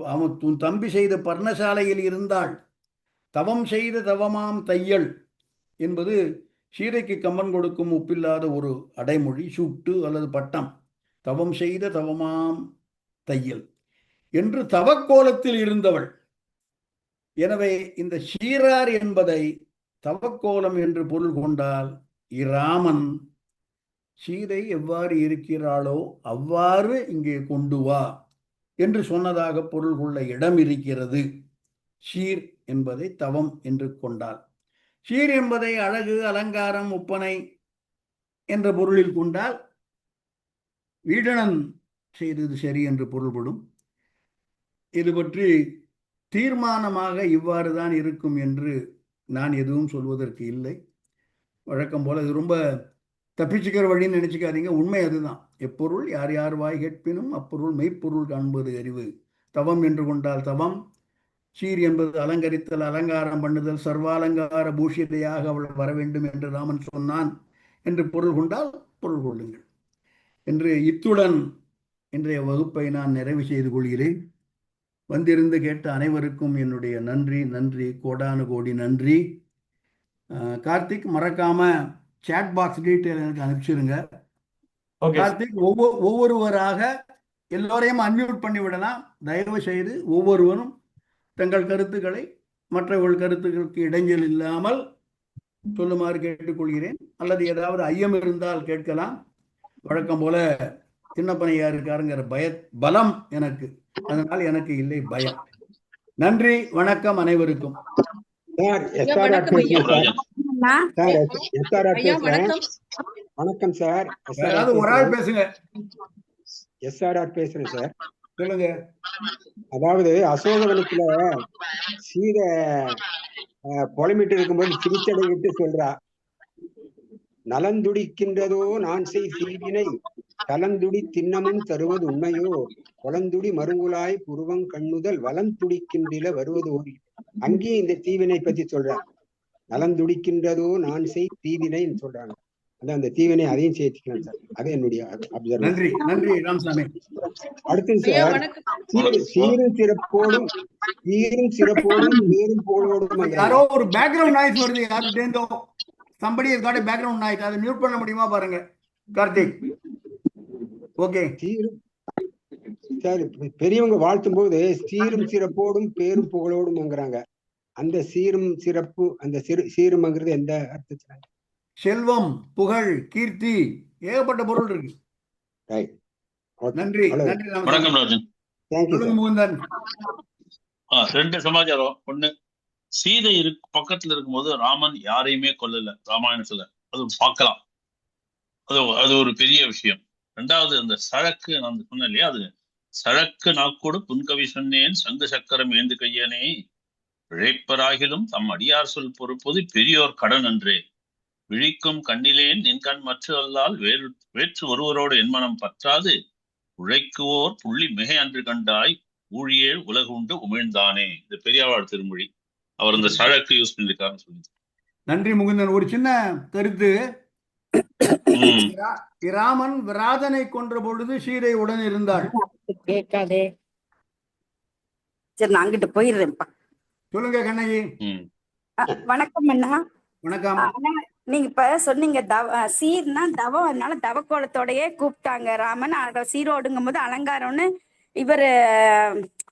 உன் தம்பி செய்த பர்ணசாலையில் இருந்தாள், தவம் செய்த தவமாம் தையல் என்பது சீதைக்கு கம்பன் கொடுக்கும் ஒப்பில்லாத ஒரு அடைமொழி, சூட்டு அல்லது பட்டம். தவம் செய்த தவமாம் தையல் என்று தவக்கோலத்தில் இருந்தவள். எனவே இந்த சீரார் என்பதை தவக்கோலம் என்று பொருள் கொண்டால், இராமன் சீதை எவ்வாறு இருக்கிறாளோ அவ்வாறு இங்கே கொண்டு வா என்று சொன்னதாக பொருள் கொள்ள இடம் இருக்கிறது. சீர் என்பதை தவம் என்று கொண்டால், சீர் என்பதை அழகு, அலங்காரம், ஒப்பனை என்ற பொருளில் கொண்டால் வீடணன் செய்தது சரி என்று பொருள்படும். இது பற்றி தீர்மானமாக இவ்வாறு தான் இருக்கும் என்று நான் எதுவும் சொல்வதற்கு இல்லை. வழக்கம் போல இது ரொம்ப தப்பிச்சுக்கிற வழின்னு நினைச்சுக்காதீங்க. உண்மை அதுதான். எப்பொருள் யார் யார் வாய் கேட்பினும் அப்பொருள் மெய்ப்பொருள் காண்பது அறிவு. தவம் என்று கொண்டால் தவம், சீர் என்பது அலங்கரித்தல், அலங்காரம் பண்ணுதல், சர்வாலங்கார பூஷிதையாக அவள் வர வேண்டும் என்று ராமன் சொன்னான் என்று பொருள் கொண்டால் பொருள் கொள்ளுங்கள் என்று. இத்துடன் இன்றைய வகுப்பை நான் நிறைவு செய்து கொள்கிறேன். வந்திருந்து கேட்ட அனைவருக்கும் என்னுடைய நன்றி, நன்றி, கோடானு கோடி நன்றி. கார்த்திக், மறக்காம சாட் பாக்ஸ் டீட்டெயில் எனக்கு அனுப்பிச்சிருங்க. கார்த்திக், ஒவ்வொருவராக எல்லோரையும் அன்மியூட் பண்ணி விடலாம். தயவு செய்து ஒவ்வொருவரும் தங்கள் கருத்துக்களை மற்றவர்கள் கருத்துக்களுக்கு இடைஞ்சல் இல்லாமல் சொல்லுமாறு கேட்டுக்கொள்கிறேன். அல்லது ஏதாவது ஐயம் இருந்தால் கேட்கலாம். வழக்கம் போல சின்னப்பனையா இருக்காருங்கிற பலம் எனக்கு, அதனால் எனக்கு இல்லை பயம். நன்றி, வணக்கம் அனைவருக்கும். வணக்கம் சார். ஒரு ஆள் பேசுங்க. எஸ்ஆர்ஆர் பேசுறேன் சார். சொல்லுங்க. அதாவது அசோகவனத்துல சீதை புலமிட்டு இருக்கும்போது சிரிச்சடைகிட்டு சொல்றா, நலந்துடிக்கின்றதோ நான் செய் தீவினை கலந்துடி திண்ணமும் தருவது உண்மையோ குளந்துடி மருங்குலாய் புருவங் கண்ணுதல் வலந்துடிக்கின்ற வருவது ஓடி. அங்கேயும் இந்த தீவினை பத்தி சொல்றாங்க. நலந்துடிக்கின்றதோ நான் செய் தீவினைன்னு சொல்றாங்க. அந்த தீவினை அதையும் சேர்த்துக்கலாம் சார். அது என்னுடைய அப்சர்வேஷன். நன்றி, நன்றி ராமசாமி. அடுத்து சார், சீரும் சிறப்போடும் வேறும் போலோடும். யாரோ ஒரு பேக்ரவுண்ட் நாய்ஸ் வருது. யாரு தேந்தோ somebody has got a background noise. அதை மியூட் பண்ண முடியுமா பாருங்க கார்த்திக். ஓகே. சார், பெரியவங்க வாழ்த்தும் போது சீரும் சிறப்போடும் பேரும் புகழோடும்ங்கிறாங்க. அந்த சீரும் சிறப்பு, அந்த சீரும்ங்கிறது எந்த அர்த்தத்துல? செல்வம், புகழ், கீர்த்தி, ஏகப்பட்ட பொருள் இருக்கு. நன்றி, நன்றி. வணக்கம் ராஜன். முகுந்தன். ரெண்டு சமாச்சாரம். ஒண்ணு, சீதை பக்கத்துல இருக்கும்போது ராமன் யாரையுமே கொல்லல ராமாயணத்துல. அது பார்க்கலாம். அது ஒரு பெரிய விஷயம். ரெண்டாவது, அந்த சழக்கு நான் சொன்னேன் இல்லையா, அது சழக்கு நாக்கோடு புன்கவி சொன்னேன் சங்கு சக்கரம் ஏந்து கையனே பிழைப்பராகிலும் தம் அடியார் சொல் பொறுப்பது பெரியோர் கடன் அன்றே. விழிக்கும் கண்ணிலேன் நின்கண் மற்ற அல்லால் வேற்று ஒருவரோடு என் மனம் பற்றாது உழைக்குவோர் புள்ளி மிகை அன்று கண்டாய் ஊழியேல் உலகுண்டு உமிழ்ந்தானே. இது பெரியாழ்வார் திருமொழி. அவர் இந்த சழக்கு யூஸ் பண்ணிருக்காருன்னு சொல்லி. நன்றி முகுந்தன். ஒரு சின்ன கருத்து. ராமன் விராதனை கொன்ற பொழுது சீதை உடன் இருந்தாள். கேட்காதே. சரி, நான் அங்கிட்டு போயிடுறேன்ப்பா. சொல்லுங்க கண்ணகி. வணக்கம் அண்ணா. வணக்கம். நீங்க இப்ப சொன்னீங்க சீர்னா தவம், அதனால தவக்கோலத்தோடயே கூப்பிட்டாங்க ராமன். சீரோடுங்கும் போது அலங்காரம்னு இவரு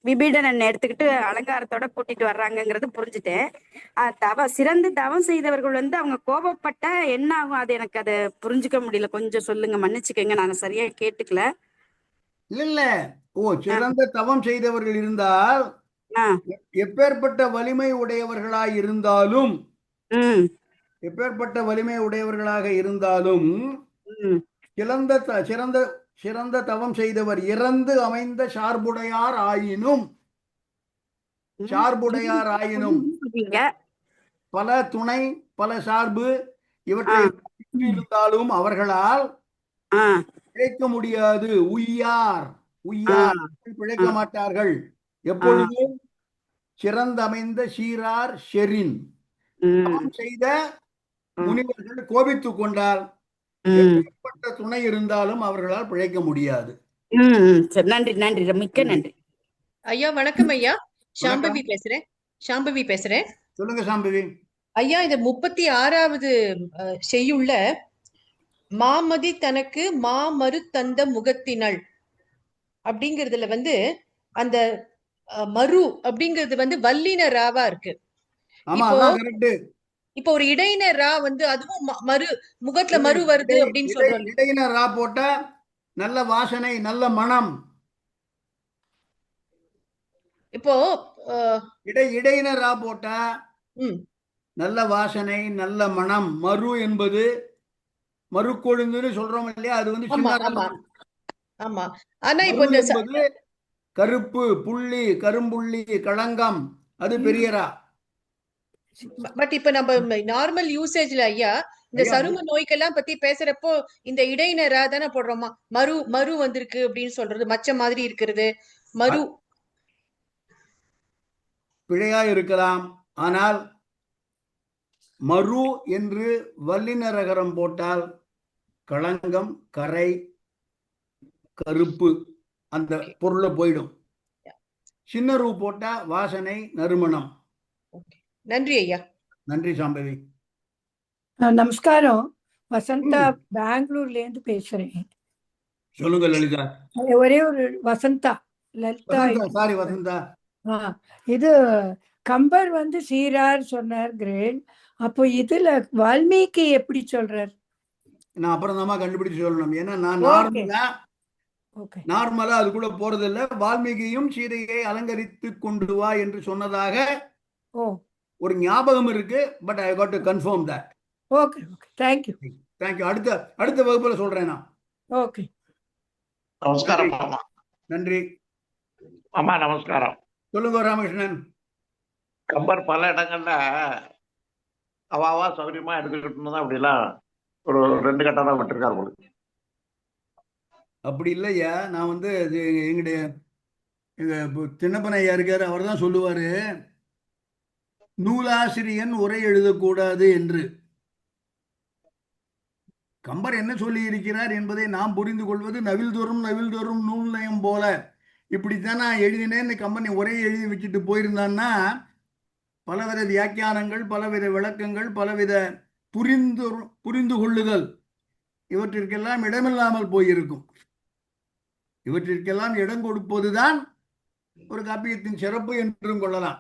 விபீடனன் எடுத்துக்கிட்டு அலங்காரத்தோட கூட்டிட்டு வர்றாங்கிறது புரிஞ்சுட்டேன். சிறந்து தவம் செய்தவர்கள் அவங்க கோபப்பட்ட என்ன ஆகும், அது எனக்கு அதை புரிஞ்சுக்க முடியல. கொஞ்சம் சொல்லுங்க, மன்னிச்சுக்கங்க, நான் சரியா கேட்டுக்கல. இல்ல சிறந்த தவம் செய்தவர்கள் இருந்தால் எப்பேற்பட்ட வலிமை உடையவர்களாய் இருந்தாலும் சிறந்த தவம் செய்தவர் இறந்து அமைந்த சார்புடையார் ஆயினும் பல துணை பல சார்பு இவற்றை இருந்தாலும் அவர்களால் பிழைக்க முடியாது. உய்யார் பிழைக்க மாட்டார்கள். எப்பொழுதும் சிறந்தமைந்த சீரார் ஷெரின் செய்த முனிவர்கள் கோபித்துக் கொண்டால் எப்படிப்பட்ட துணை இருந்தாலும் அவர்களால் பிழைக்க முடியாது. நன்றி நன்றி, மிக்க நன்றி ஐயா. வணக்கம் ஐயா. சாம்பவி பேசுறேன். சொல்லுங்க சாம்பவி. ஐயா, இந்த 36வது செய்யுள்ள மாமதி தனக்கு மாமரு தந்த முகத்தினள் அப்படிங்கறதுல அந்த மரு அப்படிங்கிறது வல்லின ராவா இருக்கு. இப்போ ஒரு இடையின ரா அதுவும் மறு முகத்துல மறு வருது அப்படின்னு சொல்றாங்க. இடையின ரா போட்டா நல்ல வாசனை, நல்ல மனம். இப்போ இடையின ரா போட்டா நல்ல வாசனை, நல்ல மனம். மறு என்பது மறுக்கொழுந்துன்னு சொல்றோம் இல்லையா, அது ஆமா. ஆனா இப்போ கருப்பு புள்ளி, கரும்புள்ளி, களங்கம், அது பெரியரா. பட் இப்ப நம்ம நார்மல் யூசேஜ்ல ஐயா இந்த சரும நோய்க்கெல்லாம் பத்தி பேசுறப்போ இந்த இடையினரா தானே போடுறோமா? மறு வந்திருக்கு அப்படின்னு சொல்றது, மச்ச மாதிரி இருக்கிறது மறு பிழையா இருக்கலாம். ஆனால் மறு என்று வல்லினரகரம் போட்டால் களங்கம், கரை, கருப்பு அந்த பொருளை போயிடும். சின்ன ரூ போட்டா வாசனை, நறுமணம். நன்றி ஐயா. நன்றி சாம்பவி. நமஸ்காரம். வசந்தா பெங்களூர்ல இருந்து பேசுறேன். சொல்லுங்க லலிதா. ஒரே ஒரு வசந்தா, லலிதா சாரி வசந்தா. இது கம்பர் சீரார் சொன்னார், கிரேட். அப்போ இதுல வால்மீகி எப்படி சொல்றார்? நான் அப்புறம் தான் கண்டுபிடிச்சு சொல்லணும். ஏன்னா நான் நார்மலா அதுக்குள்ள போறது இல்ல. வால்மீகியும் சீதையை அலங்கரித்து கொண்டு வா என்று சொன்னதாக ஒரு ஞாபகம் இருக்கு. But I got to confirm that. Okay okay, thank you. அடுத்த வகுப்புல சொல்றேன் நான். ஓகே, நமஸ்காரம் மாமா. நன்றி மாமா. நமஸ்காரம். சொல்லுங்க ராமகிருஷ்ணன். கம்பர் பல இடங்கள்ல அவாவா சௌகரியமா எடுத்துக்கிட்டு அப்படிலாம் ஒரு 2 கட்டம் தான் விட்டுருக்காரு உங்களுக்கு. அப்படி இல்லையா, நான் எங்களுடைய சின்னப்பன் ஐயா இருக்காரு, அவர் தான் சொல்லுவாரு, நூலாசிரியன் உரை எழுதக்கூடாது என்று. கம்பர் என்ன சொல்லி இருக்கிறார் என்பதை நாம் புரிந்து கொள்வது நவில் தோறும் நூல் நயம் போல. இப்படித்தான் நான் எழுதினேன்னு கம்பனை உரையை எழுதி வச்சுட்டு போயிருந்தான்னா பலவித வியாக்கியானங்கள், பலவித விளக்கங்கள், பலவித புரிந்து கொள்ளுதல், இவற்றிற்கெல்லாம் இடமில்லாமல் போயிருக்கும். இவற்றிற்கெல்லாம் இடம் கொடுப்பதுதான் ஒரு காப்பியத்தின் சிறப்பு என்றும் கொள்ளலாம்.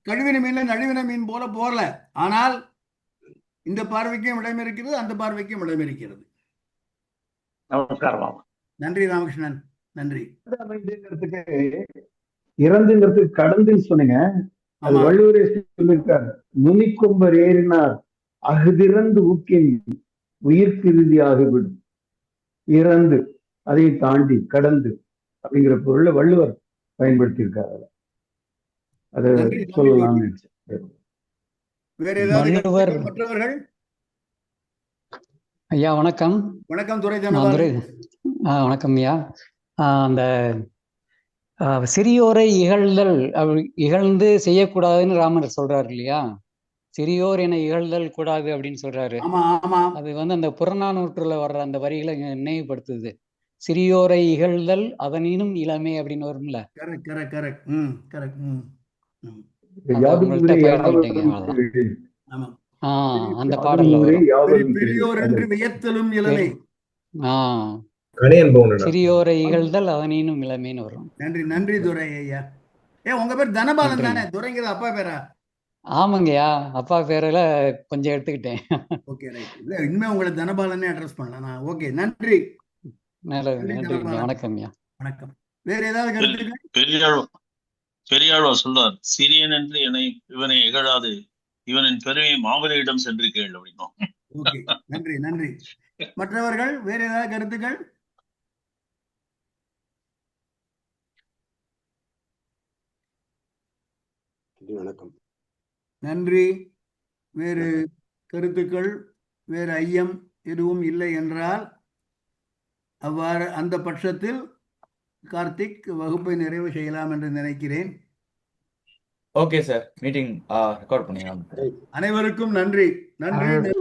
கழுவின மீன்ல நழுவின மீன் போல போகல. ஆனால் இந்த பார்வைக்கும் இடம் இருக்கிறது, அந்த பார்வைக்கும் இடம் இருக்கிறது. நன்றி ராமகிருஷ்ணன். நன்றி. இறந்துங்கிறதுக்கு கடந்துன்னு சொன்னீங்க. அது வள்ளுவரே சொல்லியிருக்காரு, நுனிக்கொம்பர் ஏறினார் அகுதிறந்து ஊக்கின் உயிர்க்கிருதி ஆகிவிடும். இறந்து, அதை தாண்டி கடந்து அப்படிங்கிற பொருளை வள்ளுவர் பயன்படுத்தி இருக்காரு. அதை சொல்லலாம்னு நினைச்சேன். வேற ஏதாவது வள்ளுவர் கருத்துக்கள் மற்றவர்கள்? ஐயா வணக்கம். வணக்கம் துரை நான் துரை. தனபாலன். வணக்கம் ஐயா. அந்த சிறியோரை இகழ்தல் இகழ்ந்து செய்யக்கூடாதுன்னு ராமர் சொல்றாரு இல்லையா? சிறியோர் என இகழ்தல் கூடாது அப்படின்னு சொல்றாரு. ஆமா ஆமா. அது வந்து அந்த புறநானூற்றுல வர்ற அந்த வரிகளை நினைவுபடுத்துது. சிறியோரை இகழ்தல் அதனினும் இளமை அப்படின்னு வரும்ல. Correct correct correct. கரெக்ட். உங்கள்கிட்ட பகிர்ந்துக்கிட்டீங்க. அவ்வளவுதான். ஆமா. அந்த பாடல்ல வரும். பெரியோர் என்று வியத்தலும் இளமை. சிறியோரை இகழ்தல் அதனினும் இளமைன்னு வரும். நன்றி நன்றி துரை ஐயா. உங்க பேர் தனபாலன் தானே? துரைங்கிறது அப்பா பேரா? ஆமாங்கய்யா, அப்பா பேரில் கொஞ்சம் எடுத்துக்கிட்டேன். Okay right. இல்ல இனிமே உங்களை தனபாலனே அட்ரஸ் பண்ணலாம். ஓகே நன்றி. நன்றி. வணக்கம் ஐயா. வணக்கம். வேற ஏதாவது கருத்துக்கள்? பெரியாழ்வார் சொல்றார், சிறியன் என்று இவனை இகழாது, இவனின் பெருமை மாமலையிடம் சென்று கேள் அப்படின்னும். ஓகே நன்றி நன்றி. மற்றவர்கள் வேற ஏதாவது கருத்துக்கள்? வணக்கம். நன்றி. வேறு கருத்துக்கள், வேறு ஐயம் எதுவும் இல்லை என்றால் அவ்வாறு அந்த பட்சத்தில் கார்த்திக் வகுப்பை நிறைவு செய்யலாம் என்று நினைக்கிறேன். ஓகே சார், மீட்டிங் ரெக்கார்ட் பண்ணிடலாம். அனைவருக்கும் நன்றி. நன்றி.